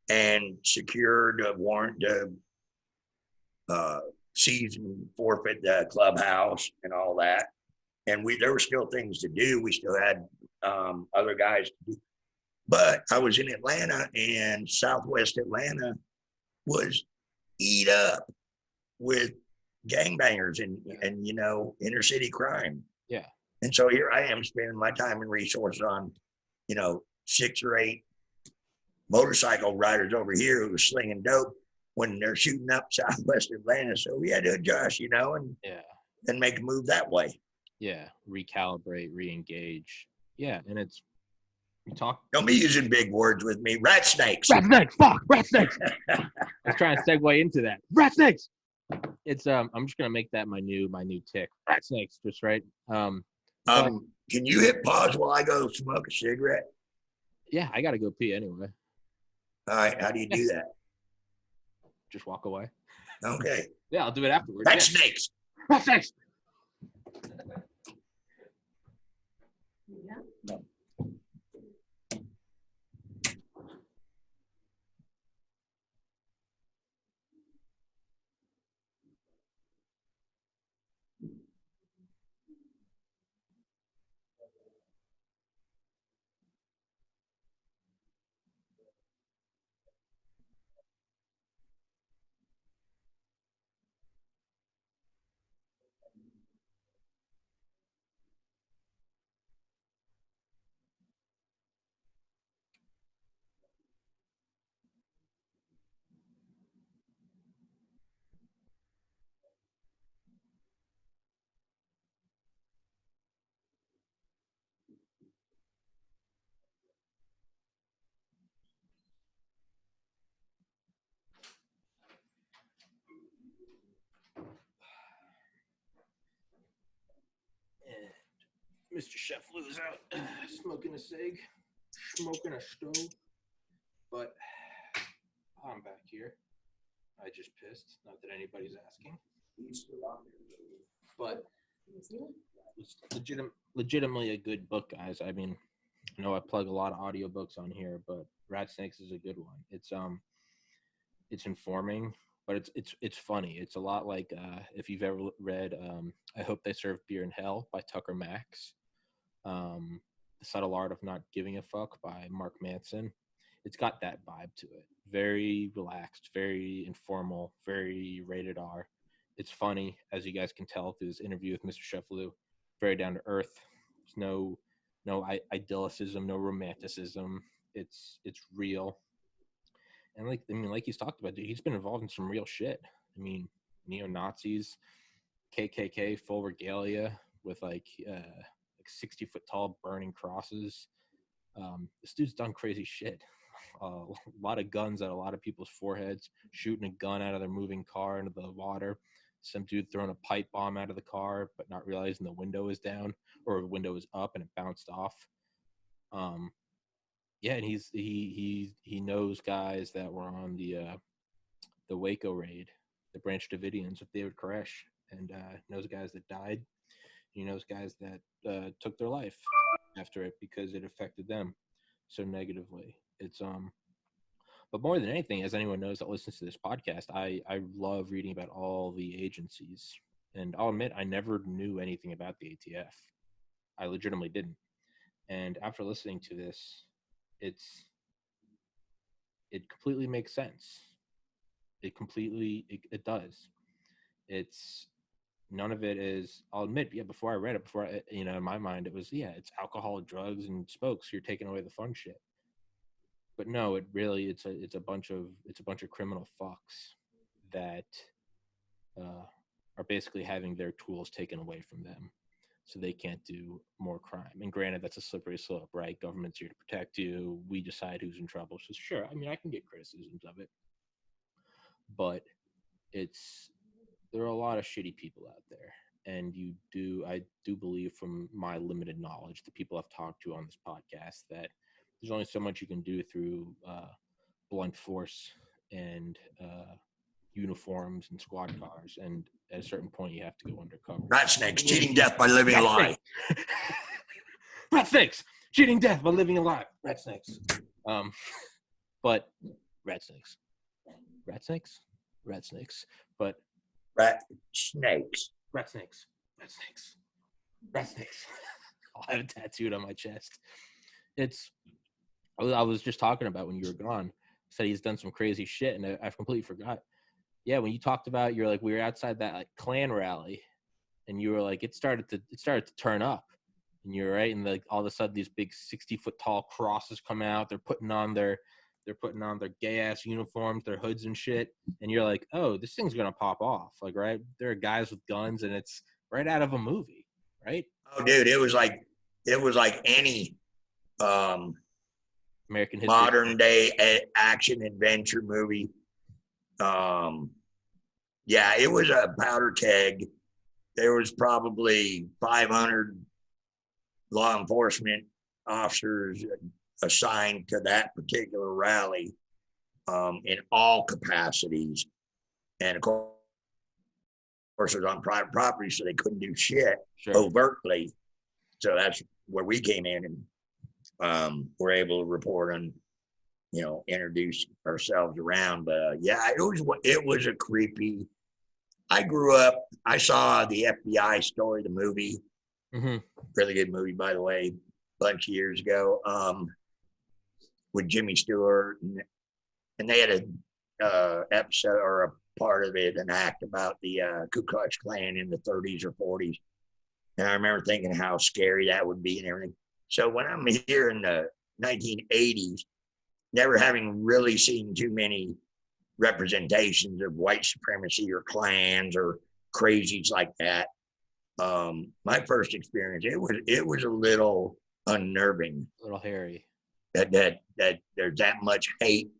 and secured a warrant to seize and forfeit the clubhouse and all that. And there were still things to do. We still had other guys to do. But I was in Atlanta, and Southwest Atlanta was eat up with gangbangers and inner city crime. Yeah. And so here I am spending my time and resources on, 6 or 8 motorcycle riders over here who were slinging dope when they're shooting up Southwest Atlanta. So we had to adjust, and make a move that way. Yeah. Recalibrate, re-engage. Yeah. And it's, we talk. Don't be using big words with me. Rat snakes. Rat snakes. Fuck. Rat snakes. I was trying to segue into that. Rat snakes. It's I'm just gonna make that my new tick. Rat snakes, just right. Can you hit pause while I go smoke a cigarette? Yeah, I gotta go pee anyway. All right, how do you do that? Just walk away. Okay. Yeah, I'll do it afterwards. Rat snakes. Rat snakes. Yeah. No. Mr. Chef Lou's out smoking a cig, smoking a stove. But I'm back here. I just pissed. Not that anybody's asking. But it's legitimately a good book, guys. I mean, I know I plug a lot of audiobooks on here, but Rat Snakes is a good one. It's informing, but it's funny. It's a lot like if you've ever read I Hope They Serve Beer in Hell by Tucker Max. The Subtle Art of Not Giving a Fuck by Mark Manson. It's got that vibe to it. Very relaxed, very informal, very rated R. It's funny, as you guys can tell through this interview with Mr. Chef Lou. Very down to earth. There's no idyllicism, no romanticism. It's real. And like he's talked about, dude, he's been involved in some real shit. I mean, neo-Nazis, KKK, full regalia with like 60-foot tall burning crosses. This dude's done crazy shit. A lot of guns at a lot of people's foreheads, shooting a gun out of their moving car into the water. Some dude throwing a pipe bomb out of the car, but not realizing the window is down or the window is up and it bounced off. Yeah, and he knows guys that were on the Waco raid, the Branch Davidians with David Koresh, and knows guys that died. He knows guys that took their life after it because it affected them so negatively. It's but more than anything, as anyone knows that listens to this podcast, I love reading about all the agencies. And I'll admit, I never knew anything about the ATF. I legitimately didn't. And after listening to this, it completely makes sense. It does. It's none of it is, I'll admit, before I read it, in my mind, it was, it's alcohol, drugs, and spokes. You're taking away the fun shit. But no, it's a bunch of criminal fucks that are basically having their tools taken away from them, so they can't do more crime. And granted, that's a slippery slope, right? Government's here to protect you. We decide who's in trouble. So sure, I mean, I can get criticisms of it, but there are a lot of shitty people out there. And I do believe, from my limited knowledge, the people I've talked to on this podcast, that there's only so much you can do through blunt force and uniforms and squad cars. And at a certain point, you have to go undercover. Rat snakes, cheating death by living a lie. Rat snakes, cheating death by living a lie. Rat snakes. But rat snakes. Rat snakes? Rat snakes. But rat snakes. Rat snakes. Rat snakes. Rat snakes. I'll have it tattooed on my chest. I was just talking about when you were gone. Said he's done some crazy shit, and I completely forgot. Yeah, when you talked about, you're like, we were outside that like Klan rally, and you were like, it started to turn up, and you're right, and like all of a sudden these big 60-foot tall crosses come out. They're putting on their gay ass uniforms, their hoods and shit, and you're like, oh, this thing's gonna pop off, like, right? There are guys with guns, and it's right out of a movie, right? Oh, dude, it was like any American history, modern day action adventure movie. Yeah, it was a powder keg. There was probably 500 law enforcement officers assigned to that particular rally, in all capacities. And of course, it was on private property, so they couldn't do shit overtly. So that's where we came in and were able to report and, introduce ourselves around. But yeah, it was a creepy. I grew up, I saw the FBI Story, the movie. Mm-hmm. Really good movie, by the way, a bunch of years ago, with Jimmy Stewart, and they had a episode or a part of it, an act about the Ku Klux Klan in the 30s or 40s. And I remember thinking how scary that would be and everything. So when I'm here in the 1980s, never having really seen too many representations of white supremacy or Klans or crazies like that, my first experience, it was a little unnerving. A little hairy. That there's that much hate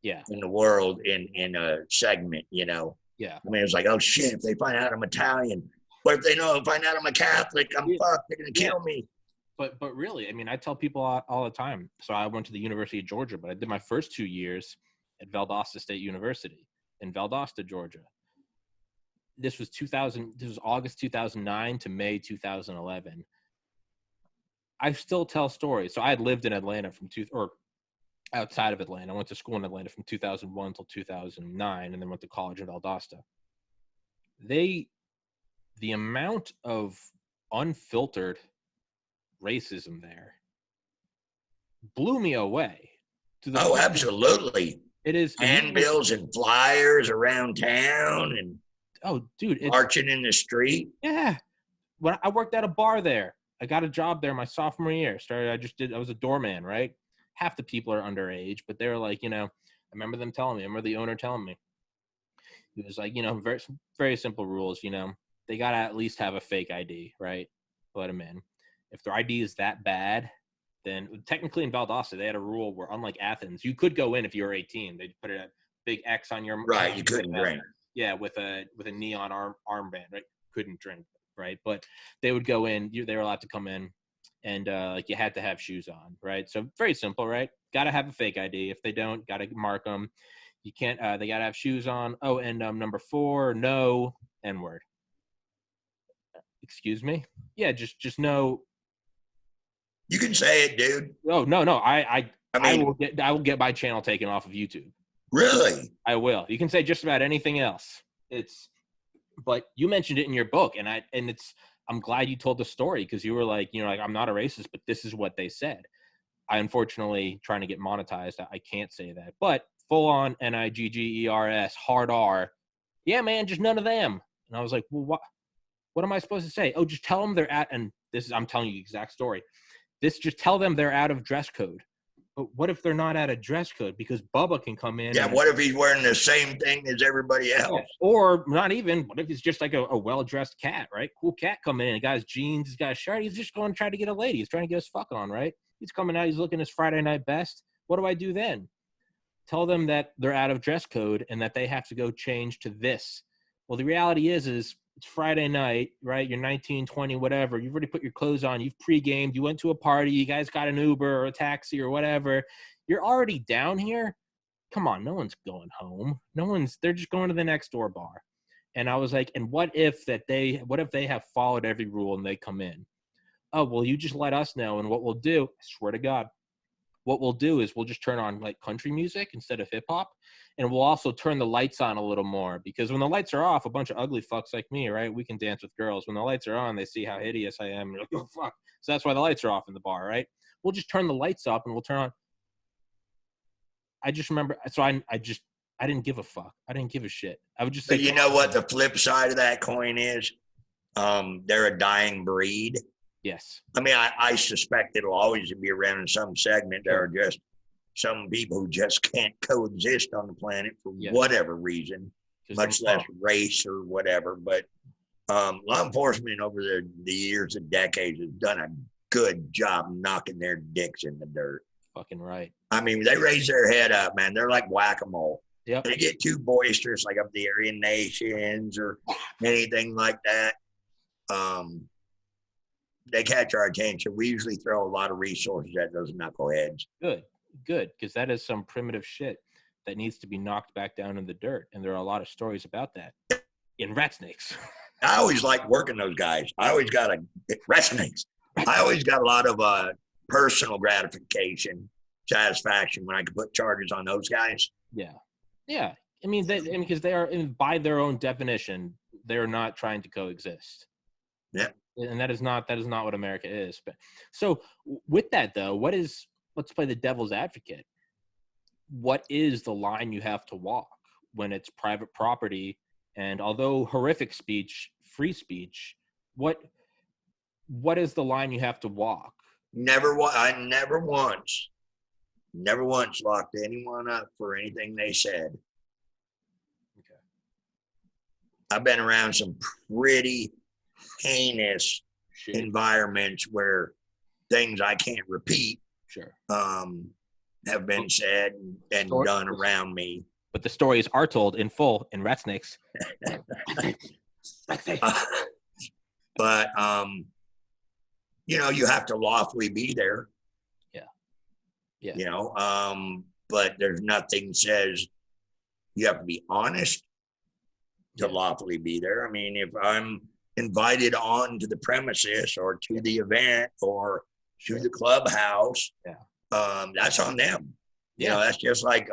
in the world in a segment, Yeah. I mean, it's like, oh shit, if they find out I'm Italian, what if they find out I'm a Catholic, I'm fucked, they're gonna kill me. but really, I mean, I tell people all the time. So I went to the University of Georgia, but I did my first 2 years at Valdosta State University in Valdosta, Georgia. This was August 2009 to May 2011. I still tell stories. So I had lived in Atlanta or outside of Atlanta. I went to school in Atlanta from 2001 till 2009, and then went to college in Valdosta. The amount of unfiltered racism there blew me away. Absolutely. It is handbills and flyers around town and dude, marching in the street. Yeah. When I worked at a bar there, I got a job there my sophomore year. I was a doorman, right? Half the people are underage, but they were like, I remember the owner telling me, he was like, very, very simple rules, they got to at least have a fake ID, right? Let them in. If their ID is that bad, then technically in Valdosta, they had a rule where, unlike Athens, you could go in if you were 18. They'd put a big X on your right. You couldn't drink. Yeah, with a neon armband, right? Couldn't drink, right? But they would go in. They were allowed to come in, and you had to have shoes on, right? So very simple, right? Got to have a fake ID. If they don't, got to mark them. You can't. They got to have shoes on. Oh, and number 4, no N-word. Excuse me? Yeah, just no. You can say it, dude. Oh no. I will get my channel taken off of YouTube. Really? I will. You can say just about anything else. But you mentioned it in your book, and I'm glad you told the story, because you were like, I'm not a racist, but this is what they said. I unfortunately, trying to get monetized, I can't say that. But full on NIGGERS, hard R. Yeah, man, just none of them. And I was like, well, what am I supposed to say? Oh, just tell them I'm telling you the exact story. Just tell them they're out of dress code. But what if they're not out of dress code? Because Bubba can come in. Yeah, what if he's wearing the same thing as everybody else? Yeah. Or not even. What if he's just like a well-dressed cat, right? Cool cat coming in. He got his jeans, he's got a shirt. He's just going to try to get a lady. He's trying to get his fuck on, right? He's coming out. He's looking his Friday night best. What do I do then? Tell them that they're out of dress code and that they have to go change to this. Well, the reality is it's Friday night, right? You're 19, 20, whatever. You've already put your clothes on. You've pre-gamed. You went to a party. You guys got an Uber or a taxi or whatever. You're already down here. Come on, no one's going home. They're just going to the next door bar. And I was like, and what if they have followed every rule and they come in? Oh, well, you just let us know. And what we'll do, I swear to God, what we'll do is we'll just turn on like country music instead of hip hop. And we'll also turn the lights on a little more, because when the lights are off, a bunch of ugly fucks like me, right? We can dance with girls. When the lights are on, they see how hideous I am. Like, oh, fuck. So that's why the lights are off in the bar, right? We'll just turn the lights up and we'll turn on. I just remember. So I didn't give a fuck. I didn't give a shit. I would just say, but you know what the flip side of that coin is? They're a dying breed. Yes. I mean, I suspect it'll always be around in some segment. There are just some people who just can't coexist on the planet for whatever reason, much less race or whatever. But law enforcement over the years and decades has done a good job knocking their dicks in the dirt. Fucking right. I mean, they raise their head up, man. They're like whack-a-mole. Yep. They get too boisterous, like up the Aryan Nations or anything like that. They catch our attention. We usually throw a lot of resources at those knuckleheads. Good, because that is some primitive shit that needs to be knocked back down in the dirt. And there are a lot of stories about that in rat snakes. I always like working those guys. I always got rat snakes. I always got a lot of personal gratification, satisfaction when I could put charges on those guys. Yeah. I mean, because they are, by their own definition, they're not trying to coexist. Yeah. And that is not what America is. But so with that though, let's play the devil's advocate. What is the line you have to walk when it's private property? And although horrific speech, free speech, what is the line you have to walk? I never once locked anyone up for anything they said. Okay. I've been around some pretty heinous environments where things I can't repeat have been said and done around me. But the stories are told in full in Rat Snakes. But you have to lawfully be there. Yeah. But there's nothing says you have to be honest to lawfully be there. I mean, if I'm invited on to the premises or to the event or to the clubhouse, that's on them. That's just like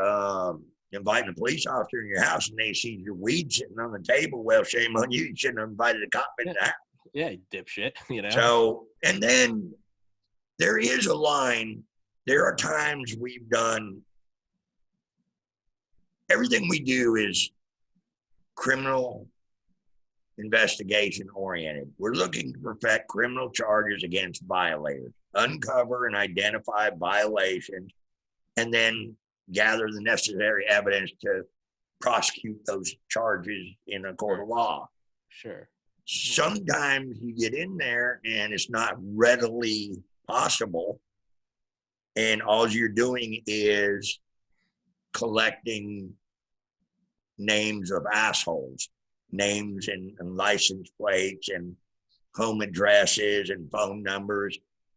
inviting a police officer in your house and they see your weed sitting on the table. Well, shame on you. You shouldn't have invited a cop in the house. Yeah, you dipshit, So, and then there is a line. There are times we've done, everything we do is criminal investigation oriented. We're looking to perfect criminal charges against violators, uncover and identify violations, and then gather the necessary evidence to prosecute those charges in a court of law. Sure. Sometimes you get in there and it's not readily possible, and all you're doing is collecting names of assholes, names and license plates and home addresses and phone numbers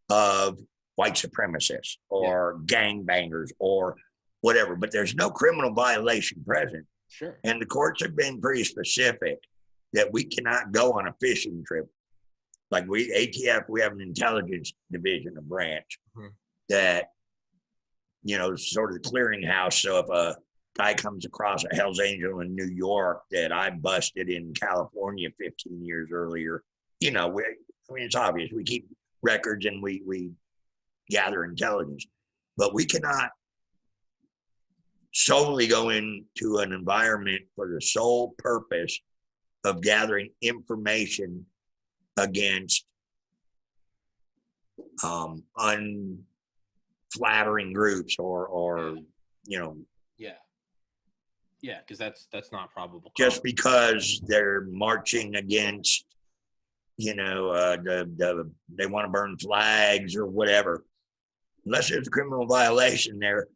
of white supremacists or gangbangers or whatever, but there's no criminal violation present. Sure. And the courts have been pretty specific that we cannot go on a fishing trip. Like ATF, we have an intelligence division, a branch that, sort of the clearinghouse. So if a guy comes across a Hell's Angel in New York that I busted in California 15 years earlier, it's obvious. We keep records and we gather intelligence, but we cannot solely go into an environment for the sole purpose of gathering information against unflattering groups or because that's not probable just because they're marching against they want to burn flags or whatever. Unless there's a criminal violation there,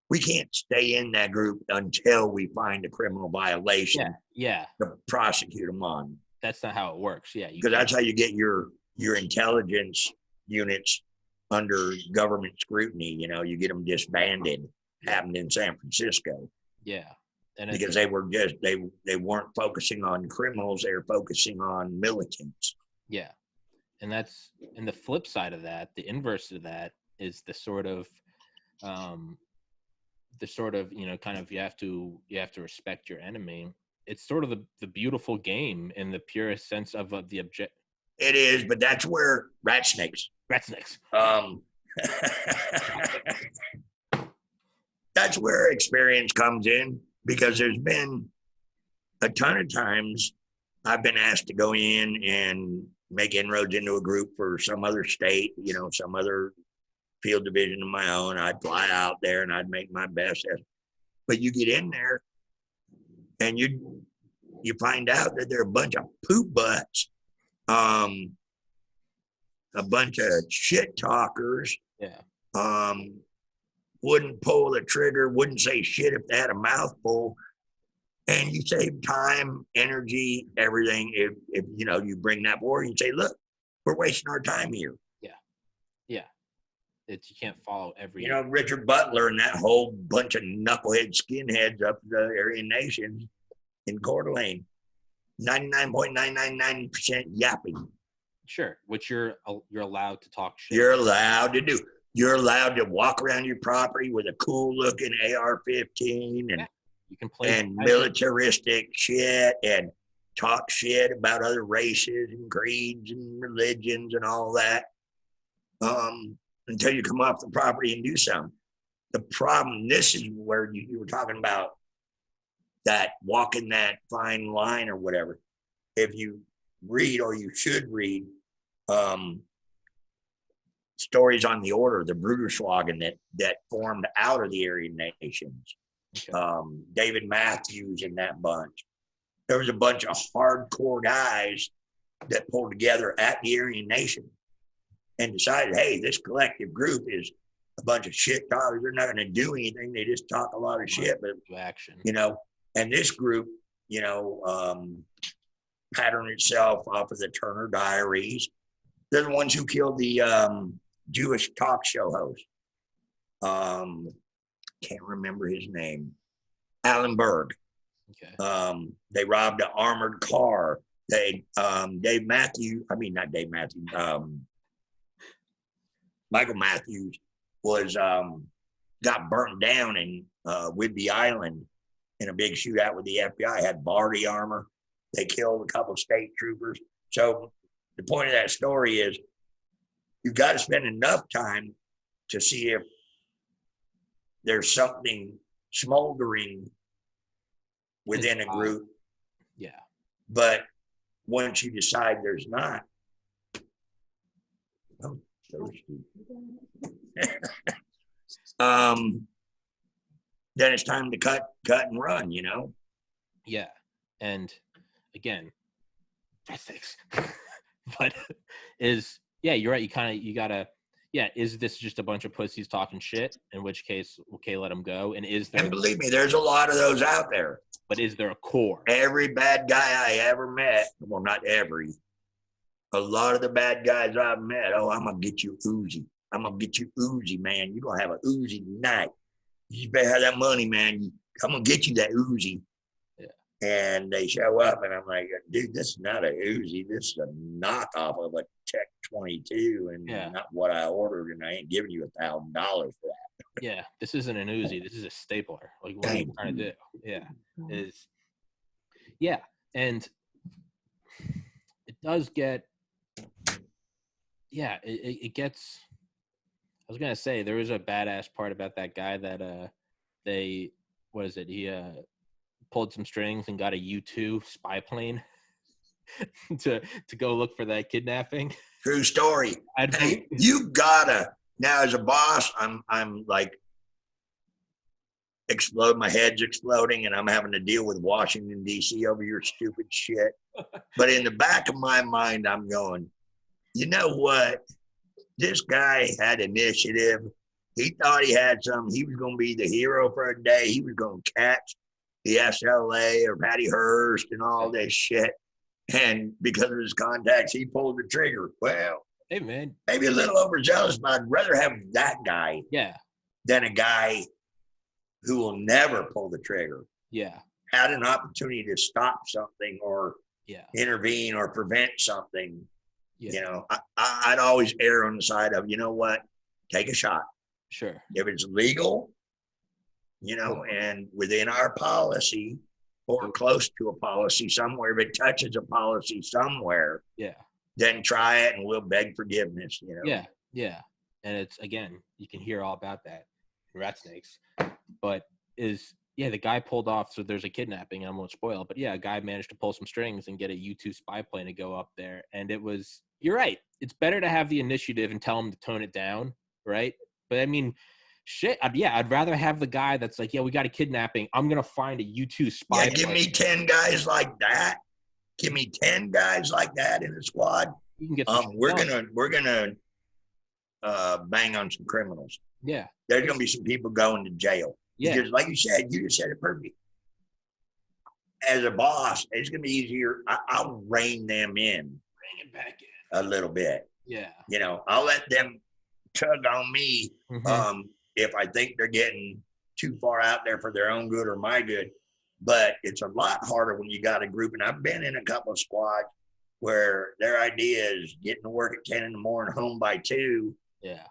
we can't stay in that group until we find a criminal violation to prosecute them on. That's not how it works. Because that's how you get your intelligence units under government scrutiny. You get them disbanded. Happened in San Francisco. And because they were just they weren't focusing on criminals, they were focusing on militants. And that's, and the flip side of that, the inverse of that is the sort of kind of you have to respect your enemy. It's sort of the beautiful game in the purest sense of the object. It is, but that's where rat snakes. That's where experience comes in, because there's been a ton of times I've been asked to go in and make inroads into a group for some other state, some other field division of my own. I'd fly out there and I'd make my best effort. But you get in there and you find out that they're a bunch of poop butts, a bunch of shit talkers, wouldn't pull the trigger, wouldn't say shit if they had a mouthful. And you save time, energy, everything. If you bring that forward and say, look, we're wasting our time here. You can't follow every. Richard Butler and that whole bunch of knucklehead skinheads up the Aryan Nations in Coeur d'Alene, 99.999% yapping. Sure, which you're allowed to talk shit. You're allowed to do. You're allowed to walk around your property with a cool-looking AR-15 and you can play militaristic shit and talk shit about other races and creeds and religions and all that. Until you come off the property and do something. The problem, this is where you were talking about that walking that fine line or whatever. If you read, or you should read, stories on the order, the Bruderschlagen that formed out of the Aryan Nations. David Matthews and that bunch. There was a bunch of hardcore guys that pulled together at the Aryan Nation and decided, hey, this collective group is a bunch of shit talkers. They're not going to do anything. They just talk a lot of shit. But action. And this group, patterned itself off of the Turner Diaries They're the ones who killed the Jewish talk show host. Can't remember his name. Alan Berg. Okay. They robbed an armored car. They Dave Matthews. I mean, not Dave Matthews. Michael Matthews was got burnt down in Whidbey Island in a big shootout with the FBI. Had body armor. They killed a couple of state troopers. So the point of that story is you've got to spend enough time to see if there's something smoldering within a group. Yeah. But once you decide there's not, I'm thirsty. Then it's time to cut and run, you know? Yeah. And again, ethics. But you're right. You gotta, is this just a bunch of pussies talking shit? In which case, okay, let them go. And and believe me, there's a lot of those out there. But is there a core? Every bad guy I ever met, well, not every, a lot of the bad guys I've met, I'm going to get you Uzi. I'm going to get you Uzi, man. You're going to have an Uzi tonight. You better have that money, man. I'm going to get you that Uzi. Yeah. And they show up, and I'm like, dude, this is not a Uzi. This is a knockoff of a Tech 22 and not what I ordered, and I ain't giving you $1,000 for that. Yeah, this isn't an Uzi. This is a stapler. Like, what are you trying to do? Yeah. And it does get, it gets, I was going to say, there is a badass part about that guy that he pulled some strings and got a U-2 spy plane to go look for that kidnapping. True story. Hey, you gotta, now as a boss, I'm like, my head's exploding, and I'm having to deal with Washington, D.C. over your stupid shit. But in the back of my mind, I'm going, you know what? This guy had initiative. He thought he had something. He was going to be the hero for a day. He was going to catch the SLA or Patty Hearst and all this shit. And because of his contacts, he pulled the trigger. Well, hey, man, maybe a little overzealous, but I'd rather have that guy than a guy who will never pull the trigger. Yeah. Had an opportunity to stop something or intervene or prevent something. Yeah. You know, I'd always err on the side of, you know what, take a shot. Sure. If it's legal, you know, and within our policy or close to a policy somewhere, if it touches a policy somewhere, then try it and we'll beg forgiveness, you know. Yeah. And it's, again, you can hear all about that in rat snakes. But the guy pulled off, so there's a kidnapping, and I won't spoil, but a guy managed to pull some strings and get a U-2 spy plane to go up there. And it was, you're right, it's better to have the initiative and tell him to tone it down, right? But I mean, shit, I'd rather have the guy that's like, we got a kidnapping, I'm going to find a U-2 spy plane. Give me 10 guys like that. Give me 10 guys like that in the squad. You can get we're gonna bang on some criminals. Yeah. There's going to be some people going to jail. Yeah. Because like you said, you just said it perfectly. As a boss, it's going to be easier. I'll rein them in. Bring it back in. A little bit. Yeah. You know, I'll let them tug on me if I think they're getting too far out there for their own good or my good. But it's a lot harder when you got a group. And I've been in a couple of squads where their idea is getting to work at 10 in the morning, home by 2. Yeah.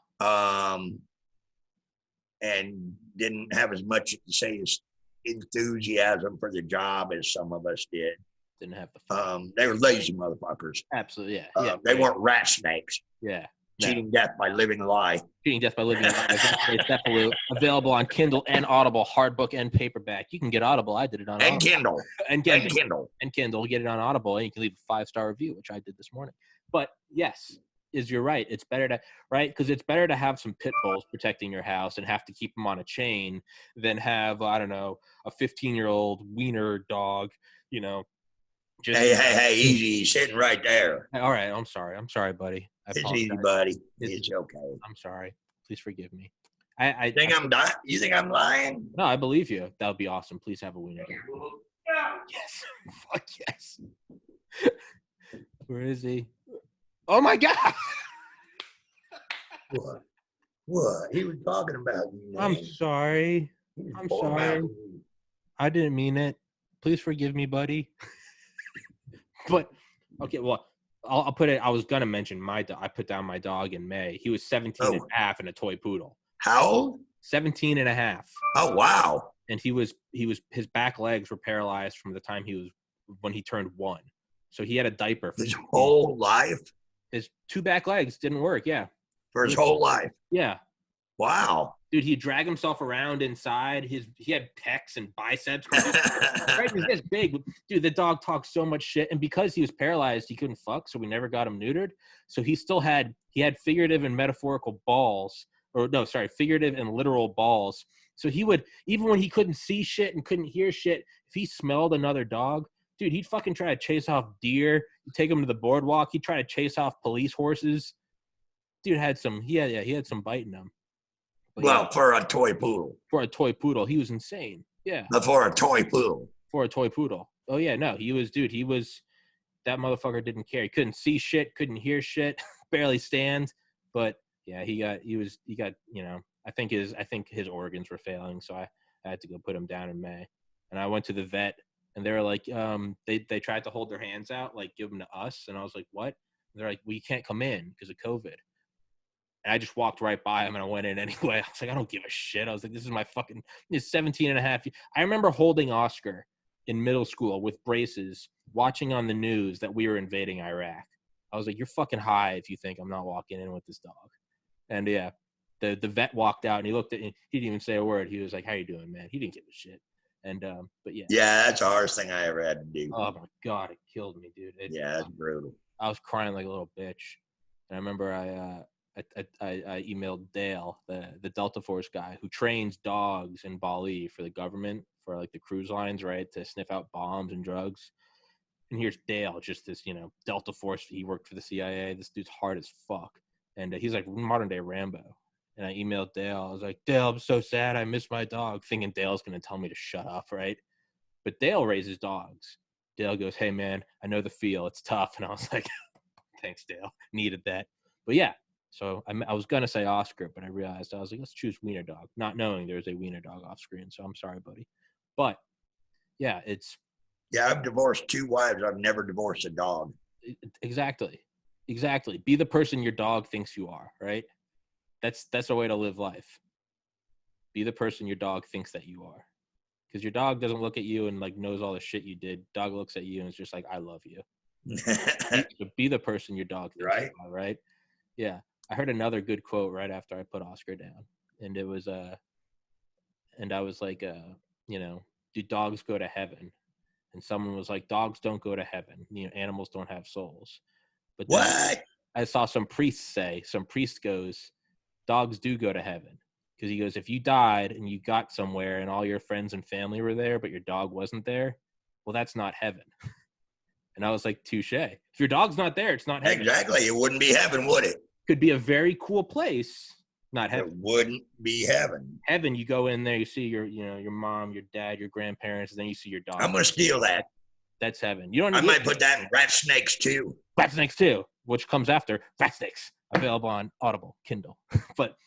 And didn't have as much to say as enthusiasm for the job as some of us did. Didn't have the fun. They were lazy motherfuckers. Absolutely, They weren't rat snakes. Yeah. Cheating death by living a lie. Cheating death by living a lie. It's definitely available on Kindle and Audible, hardbook and paperback. You can get Audible. I did it on Audible. Kindle. And Kindle. Get it on Audible, and you can leave a 5-star review, which I did this morning. But yes, you're right. It's better to, right? Because it's better to have some pit bulls protecting your house and have to keep them on a chain than have, I don't know, a 15-year-old wiener dog, you know. Hey, easy. Sitting right there. All right. I'm sorry, buddy. It's easy, buddy. It's okay. I'm sorry. Please forgive me. You think I'm lying? No, I believe you. That would be awesome. Please have a wiener. Yes. Fuck yes. Where is he? Oh my God. What? What? He was talking about you, man. I'm sorry. He was I'm poor sorry. mouthing you. I didn't mean it. Please forgive me, buddy. But okay, well, I'll put it. I was gonna mention my dog. I put down my dog in May. He was 17 and a half and a toy poodle. How old? 17 and a half. Oh, wow. And his back legs were paralyzed from the time when he turned 1. So he had a diaper for His whole life? his 2 back legs didn't work. Yeah. For his whole life? Yeah. Wow. Dude, he'd drag himself around inside. He had pecs and biceps. Right, he's this big. Dude, the dog talks so much shit. And because he was paralyzed, he couldn't fuck, so we never got him neutered. So he had figurative and metaphorical balls. Or no, sorry, figurative and literal balls. So he would, even when he couldn't see shit and couldn't hear shit, if he smelled another dog, dude, he'd fucking try to chase off deer. He'd take him to the boardwalk. He'd try to chase off police horses. Dude he had some bite in him. But well, yeah, for a toy poodle. For a toy poodle. He was insane. Yeah. But for a toy poodle. For a toy poodle. Oh, yeah, no. That motherfucker didn't care. He couldn't see shit, couldn't hear shit, barely stand. But, yeah, he got, you know, I think his organs were failing, so I had to go put him down in May. And I went to the vet, and they were like, they tried to hold their hands out, like, give them to us. And I was like, what? And they're like, well, you can't come in because of COVID. And I just walked right by him and I went in anyway. I was like, I don't give a shit. I was like, this is my fucking, it's 17 and a half. I remember holding Oscar in middle school with braces, watching on the news that we were invading Iraq. I was like, you're fucking high if you think I'm not walking in with this dog. And yeah, the vet walked out and he looked at me. He didn't even say a word. He was like, how you doing, man? He didn't give a shit. And, but yeah. Yeah, that's the hardest thing I ever had to do. Oh my God, it killed me, dude. Yeah, that's brutal. I was crying like a little bitch. And I remember I emailed Dale, the Delta Force guy who trains dogs in Bali for the government, for like the cruise lines, right, to sniff out bombs and drugs. And here's Dale, just this, you know, Delta Force. He worked for the CIA. This dude's hard as fuck. And he's like modern day Rambo. And I emailed Dale. I was like, Dale, I'm so sad. I miss my dog, thinking Dale's going to tell me to shut up, right? But Dale raises dogs. Dale goes, hey, man, I know the feel. It's tough. And I was like, thanks, Dale. Needed that. But yeah. So I was going to say Oscar, but I realized I was like, let's choose Wiener Dog, not knowing there's a Wiener Dog off screen. So I'm sorry, buddy. But, yeah, yeah, I've divorced 2 wives. I've never divorced a dog. Exactly. Be the person your dog thinks you are, right? That's a way to live life. Be the person your dog thinks that you are. Because your dog doesn't look at you and, like, knows all the shit you did. Dog looks at you and it's just like, I love you. So be the person your dog thinks you are, right? Yeah. I heard another good quote right after I put Oscar down, and it was and I was like, you know, do dogs go to heaven? And someone was like, dogs don't go to heaven. You know, animals don't have souls. But what? I saw some priest goes, dogs do go to heaven, because he goes, if you died and you got somewhere and all your friends and family were there, but your dog wasn't there, well, that's not heaven. And I was like, touche. If your dog's not there, it's not heaven. Exactly. It wouldn't be heaven, would it? Could be a very cool place, not heaven. It wouldn't be heaven. Heaven, you go in there, you see your mom, your dad, your grandparents, and then you see your dog. I'm gonna steal that. That's heaven. You don't. I might put that in Rat Snakes too. Rat Snakes too, which comes after Rat Snakes, available on Audible, Kindle. But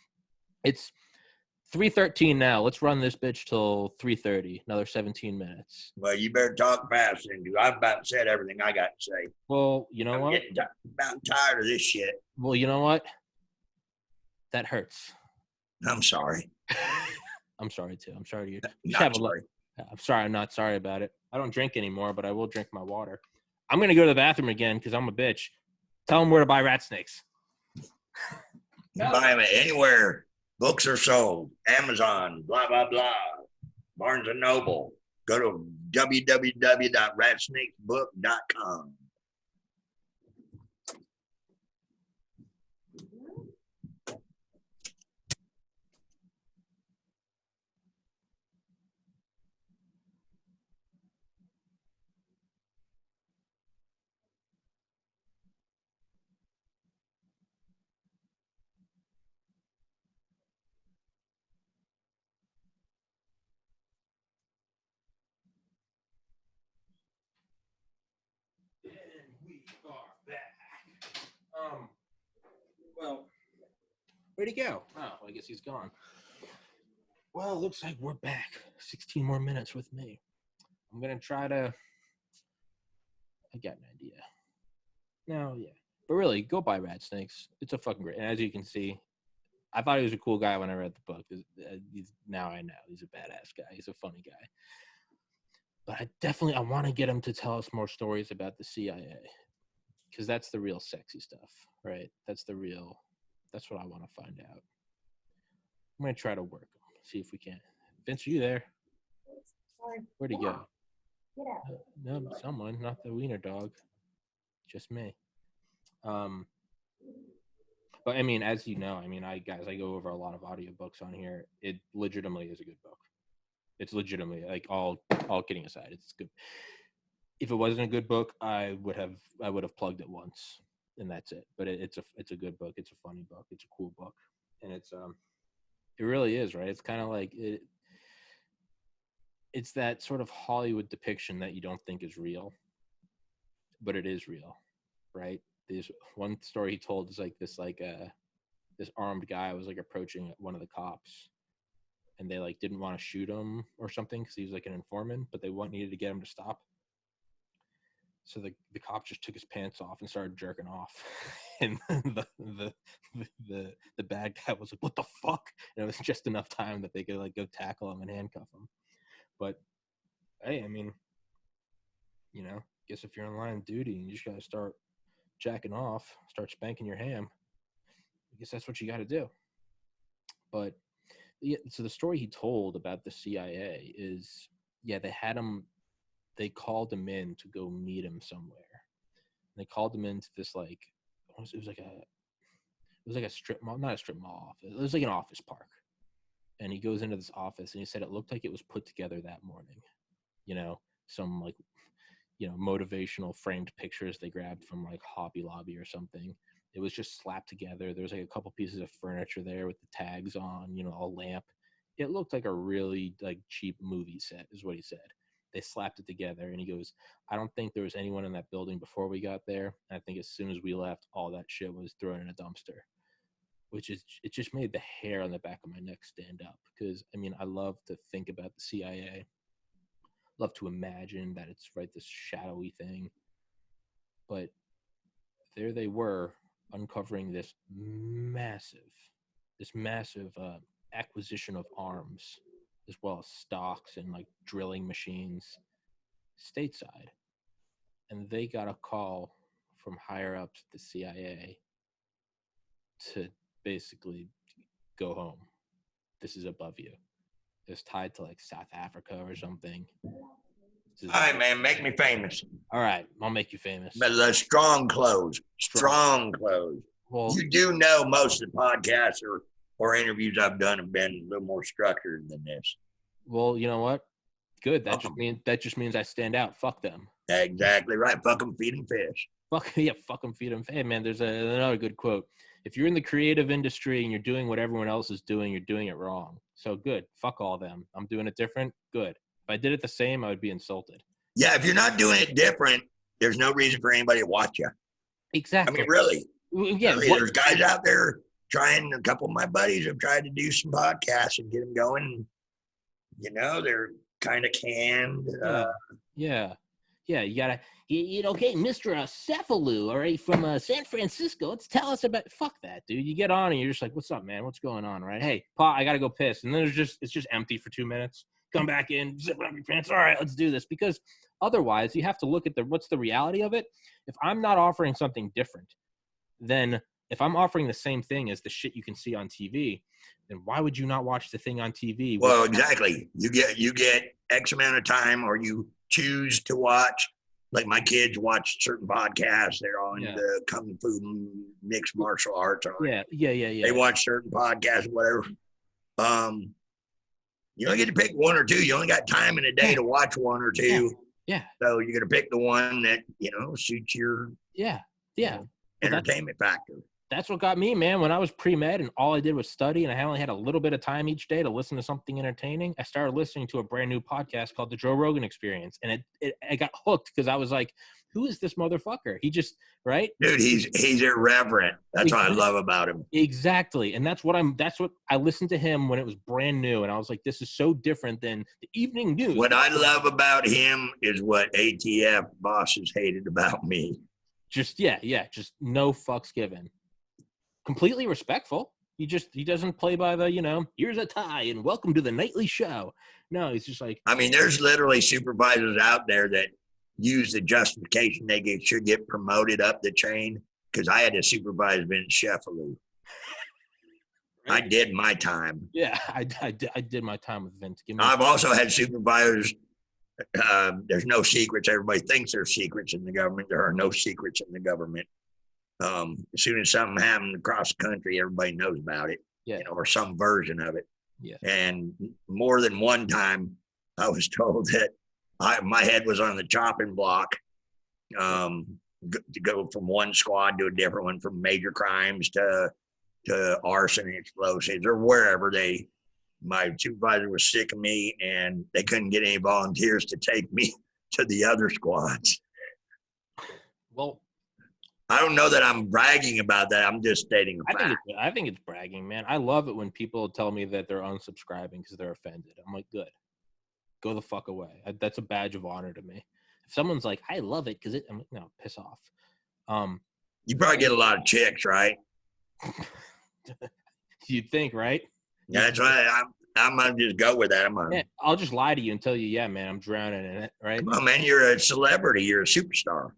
it's 3:13 now. Let's run this bitch till 3:30. Another 17 minutes. Well, you better talk fast, then, dude. I've about said everything I got to say. Well, you know what? I'm getting about tired of this shit. Well, you know what? That hurts. I'm sorry. I'm sorry too. I'm sorry to you. Not sorry. I'm sorry. I'm not sorry about it. I don't drink anymore, but I will drink my water. I'm gonna go to the bathroom again because I'm a bitch. Tell them where to buy Rat Snakes. You buy them anywhere books are sold. Amazon, blah, blah, blah. Barnes & Noble. Go to www.ratsnakesbook.com. Where'd he go? Oh, well, I guess he's gone. Well, it looks like we're back. 16 more minutes with me. I'm going to try to... I got an idea. No, yeah. But really, go buy Rat Snakes. It's a fucking great... And as you can see, I thought he was a cool guy when I read the book. Now I know. He's a badass guy. He's a funny guy. But I want to get him to tell us more stories about the CIA. Because that's the real sexy stuff, right? That's what I want to find out. I'm going to try to work him. See if we can. Vince, are you there? Sorry. Where'd he go? Get out. No, someone, not the wiener dog. Just me. But I mean, as you know, I go over a lot of audiobooks on here. It legitimately is a good book. It's legitimately, like, all kidding aside, it's good. If it wasn't a good book, I would have plugged it once, and that's it. But it's a good book. It's a funny book. It's a cool book, and it really is, right? It's kind of like it's that sort of Hollywood depiction that you don't think is real, but it is real, right? There's one story he told is like this armed guy was like approaching one of the cops, and they like didn't want to shoot him or something because he was like an informant, but they needed to get him to stop. So the cop just took his pants off and started jerking off, and the bad guy was like, "What the fuck?" And it was just enough time that they could like go tackle him and handcuff him. But hey, I mean, guess if you're in line of duty and you just gotta start jacking off, start spanking your ham, I guess that's what you got to do. But yeah, so the story he told about the CIA is, they called him in to go meet him somewhere. And they called him into this it was like a strip mall, not a strip mall. It was like an office park. And he goes into this office and he said it looked like it was put together that morning. Some motivational framed pictures they grabbed from like Hobby Lobby or something. It was just slapped together. There was like a couple pieces of furniture there with the tags on, a lamp. It looked like a really like cheap movie set is what he said. They slapped it together, and he goes, I don't think there was anyone in that building before we got there. And I think as soon as we left, all that shit was thrown in a dumpster, it just made the hair on the back of my neck stand up. Because, I love to think about the CIA. Love to imagine that it's this shadowy thing. But there they were, uncovering this massive acquisition of arms, as well as stocks and like drilling machines stateside. And they got a call from higher ups at the CIA to basically go home. This is above you. It's tied to like South Africa or something. All right, man, make me famous. All right, I'll make you famous. But the strong close. Well, you do know most of the podcasts or interviews I've done have been a little more structured than this. Well, you know what? Good. That just means I stand out. Fuck them. Exactly right. Fuck them, feed them fish. Fuck them, feed them. Hey, man, there's another good quote. If you're in the creative industry and you're doing what everyone else is doing, you're doing it wrong. So good. Fuck all them. I'm doing it different. Good. If I did it the same, I would be insulted. Yeah, if you're not doing it different, there's no reason for anybody to watch you. Exactly. Really. Yeah. Really, there's guys out there trying. A couple of my buddies have tried to do some podcasts and get them going. They're kind of canned. Yeah. You gotta, okay, Mr. Cephalou, all right, from San Francisco. Let's tell us about. Fuck that, dude. You get on and you're just like, what's up, man? What's going on, right? Hey, Pa, I gotta go piss, and then it's just empty for 2 minutes. Come back in, zip up your pants. All right, let's do this. Because otherwise, you have to look at what's the reality of it. If I'm not offering something different, then if I'm offering the same thing as the shit you can see on TV, then why would you not watch the thing on TV? Well, exactly. You get X amount of time, or you choose to watch. Like my kids watch certain podcasts. They're on the kung fu mixed martial arts. Yeah. They watch certain podcasts, whatever. You don't get to pick one or two. You only got time in a day to watch one or two. Yeah. So you're gonna pick the one that suits your entertainment factor. That's what got me, man. When I was pre-med and all I did was study and I only had a little bit of time each day to listen to something entertaining, I started listening to a brand new podcast called The Joe Rogan Experience. And I got hooked because I was like, who is this motherfucker? He just, right? Dude, he's irreverent. That's what I love about him. Exactly. And that's what I listened to him when it was brand new. And I was like, this is so different than the evening news. What I love about him is what ATF bosses hated about me. Just, just no fucks given. Completely respectful. He doesn't play by the, here's a tie and welcome to the nightly show. No, he's just like. I mean, there's literally supervisors out there that use the justification they should get promoted up the chain, because I had to supervise Vince Sheffield. I did my time. Yeah, I did my time with Vince. I've also had supervisors. There's no secrets. Everybody thinks there's secrets in the government. There are no secrets in the government. As soon as something happened across the country, everybody knows about it, or some version of it. Yeah. And more than one time, I was told that my head was on the chopping block to go from one squad to a different one, from major crimes to arson and explosives, or wherever. My supervisor was sick of me, and they couldn't get any volunteers to take me to the other squads. Well, I don't know that I'm bragging about that. I'm just stating a fact. I think it's bragging, man. I love it when people tell me that they're unsubscribing because they're offended. I'm like, good. Go the fuck away. That's a badge of honor to me. If someone's like, I love it because I'm like, no, piss off. You probably get a lot of chicks, right? You'd think, right? Yeah, that's right. I'm gonna just go with that. I'll just lie to you and tell you, yeah, man, I'm drowning in it, right? Come on, man. You're a celebrity. You're a superstar.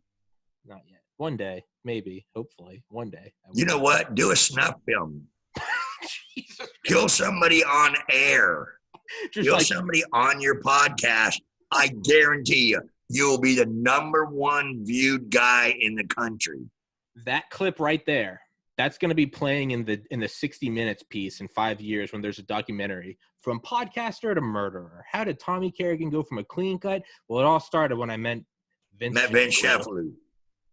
Not yet. One day, maybe, hopefully, one day. You know what? Do a snuff film. Kill somebody on air. Kill somebody on your podcast. I guarantee you'll be the #1 viewed guy in the country. That clip right there, that's going to be playing in the 60 Minutes piece in 5 years when there's a documentary, from podcaster to murderer. How did Tommy Kerrigan go from a clean cut? Well, it all started when I met Vince Sheffield.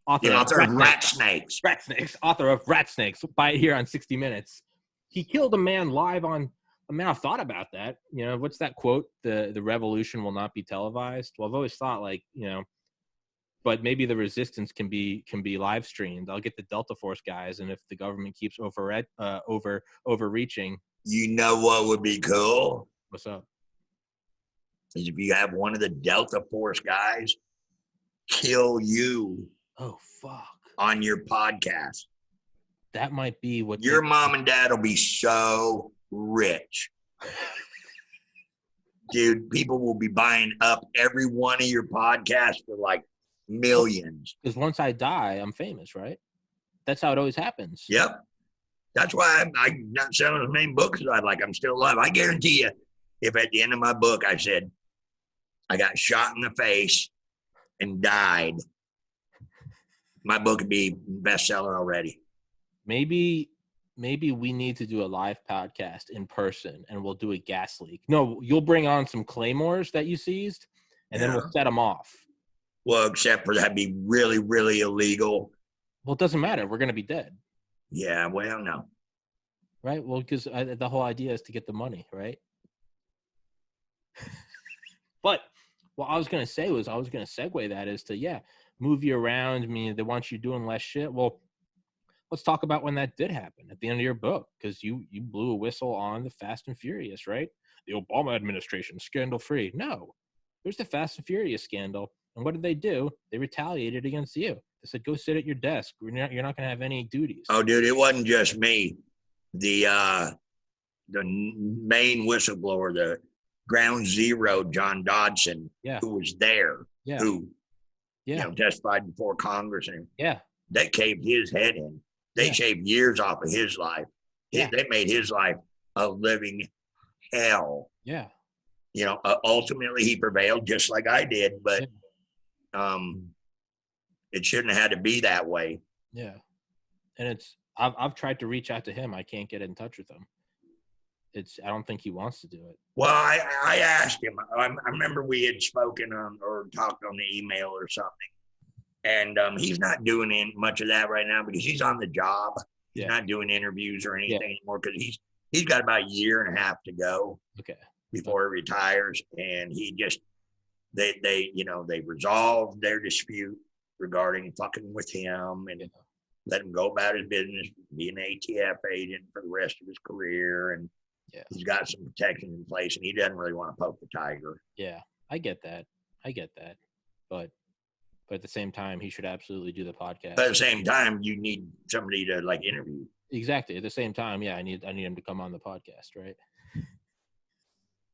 Author of Rat Snakes. Rat Snakes. Author of Rat Snakes. Buy it here on 60 Minutes. He killed a man live on. I mean, I've thought about that. What's that quote? The revolution will not be televised. Well, I've always thought, like, but maybe the resistance can be live streamed. I'll get the Delta Force guys, and if the government keeps overreaching. You know what would be cool? What's up? Is if you have one of the Delta Force guys kill you. Oh, fuck. On your podcast. That might be what your mom and dad will be so rich. Dude, people will be buying up every one of your podcasts for like millions. Because once I die, I'm famous, right? That's how it always happens. Yep. That's why I'm not selling as many books as I'd like. I'm still alive. I guarantee you, if at the end of my book I said I got shot in the face and died, my book would be bestseller already. Maybe we need to do a live podcast in person, and we'll do a gas leak. No, you'll bring on some claymores that you seized, and then we'll set them off. Well, except for that'd be really, really illegal. Well, it doesn't matter. We're going to be dead. Yeah, well, no. Right? Well, because the whole idea is to get the money, right? But what I was going to say was I was going to segue that is to, move you around. I mean, they want you doing less shit. Well, let's talk about when that did happen at the end of your book, because you blew a whistle on the Fast and Furious, right? The Obama administration, scandal-free. No, there's the Fast and Furious scandal. And what did they do? They retaliated against you. They said, go sit at your desk. You're not going to have any duties. Oh, dude, it wasn't just me. The main whistleblower, the Ground Zero, John Dodson, who was there, who testified before Congress, and they caved his head in. They shaved years off of his life. They made his life a living hell. Yeah. Ultimately he prevailed just like I did, but it shouldn't have had to be that way. Yeah. And I've tried to reach out to him. I can't get in touch with him. I don't think he wants to do it. Well, I asked him. I remember we had spoken or talked on the email or something. And he's not doing much of that right now because he's on the job. He's not doing interviews or anything anymore because he's got about a year and a half to go before he retires. And he just they resolved their dispute. regarding fucking with him and let him go about his business, be an ATF agent for the rest of his career. And he's got some protections in place, and he doesn't really want to poke the tiger. Yeah, I get that. But at the same time, he should absolutely do the podcast. But at the same time, you need somebody to like interview. Exactly. At the same time, I need him to come on the podcast, right?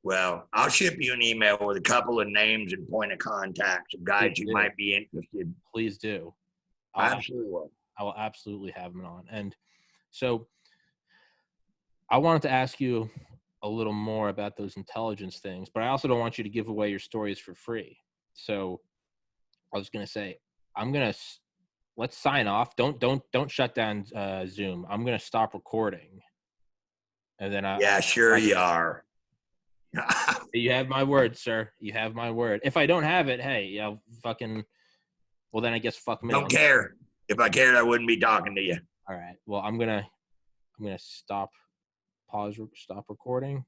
Well, I'll ship you an email with a couple of names and point of contacts of guys who might be interested. Please do. Absolutely will. I will absolutely have him on. And so I wanted to ask you a little more about those intelligence things, but I also don't want you to give away your stories for free. So I was going to say, let's sign off. Don't shut down Zoom. I'm going to stop recording. And then you are. You have my word, sir. You have my word. If I don't have it, hey, well, then I guess fuck me. Don't care. If I cared, I wouldn't be talking to you. All right. Well, I'm gonna stop recording.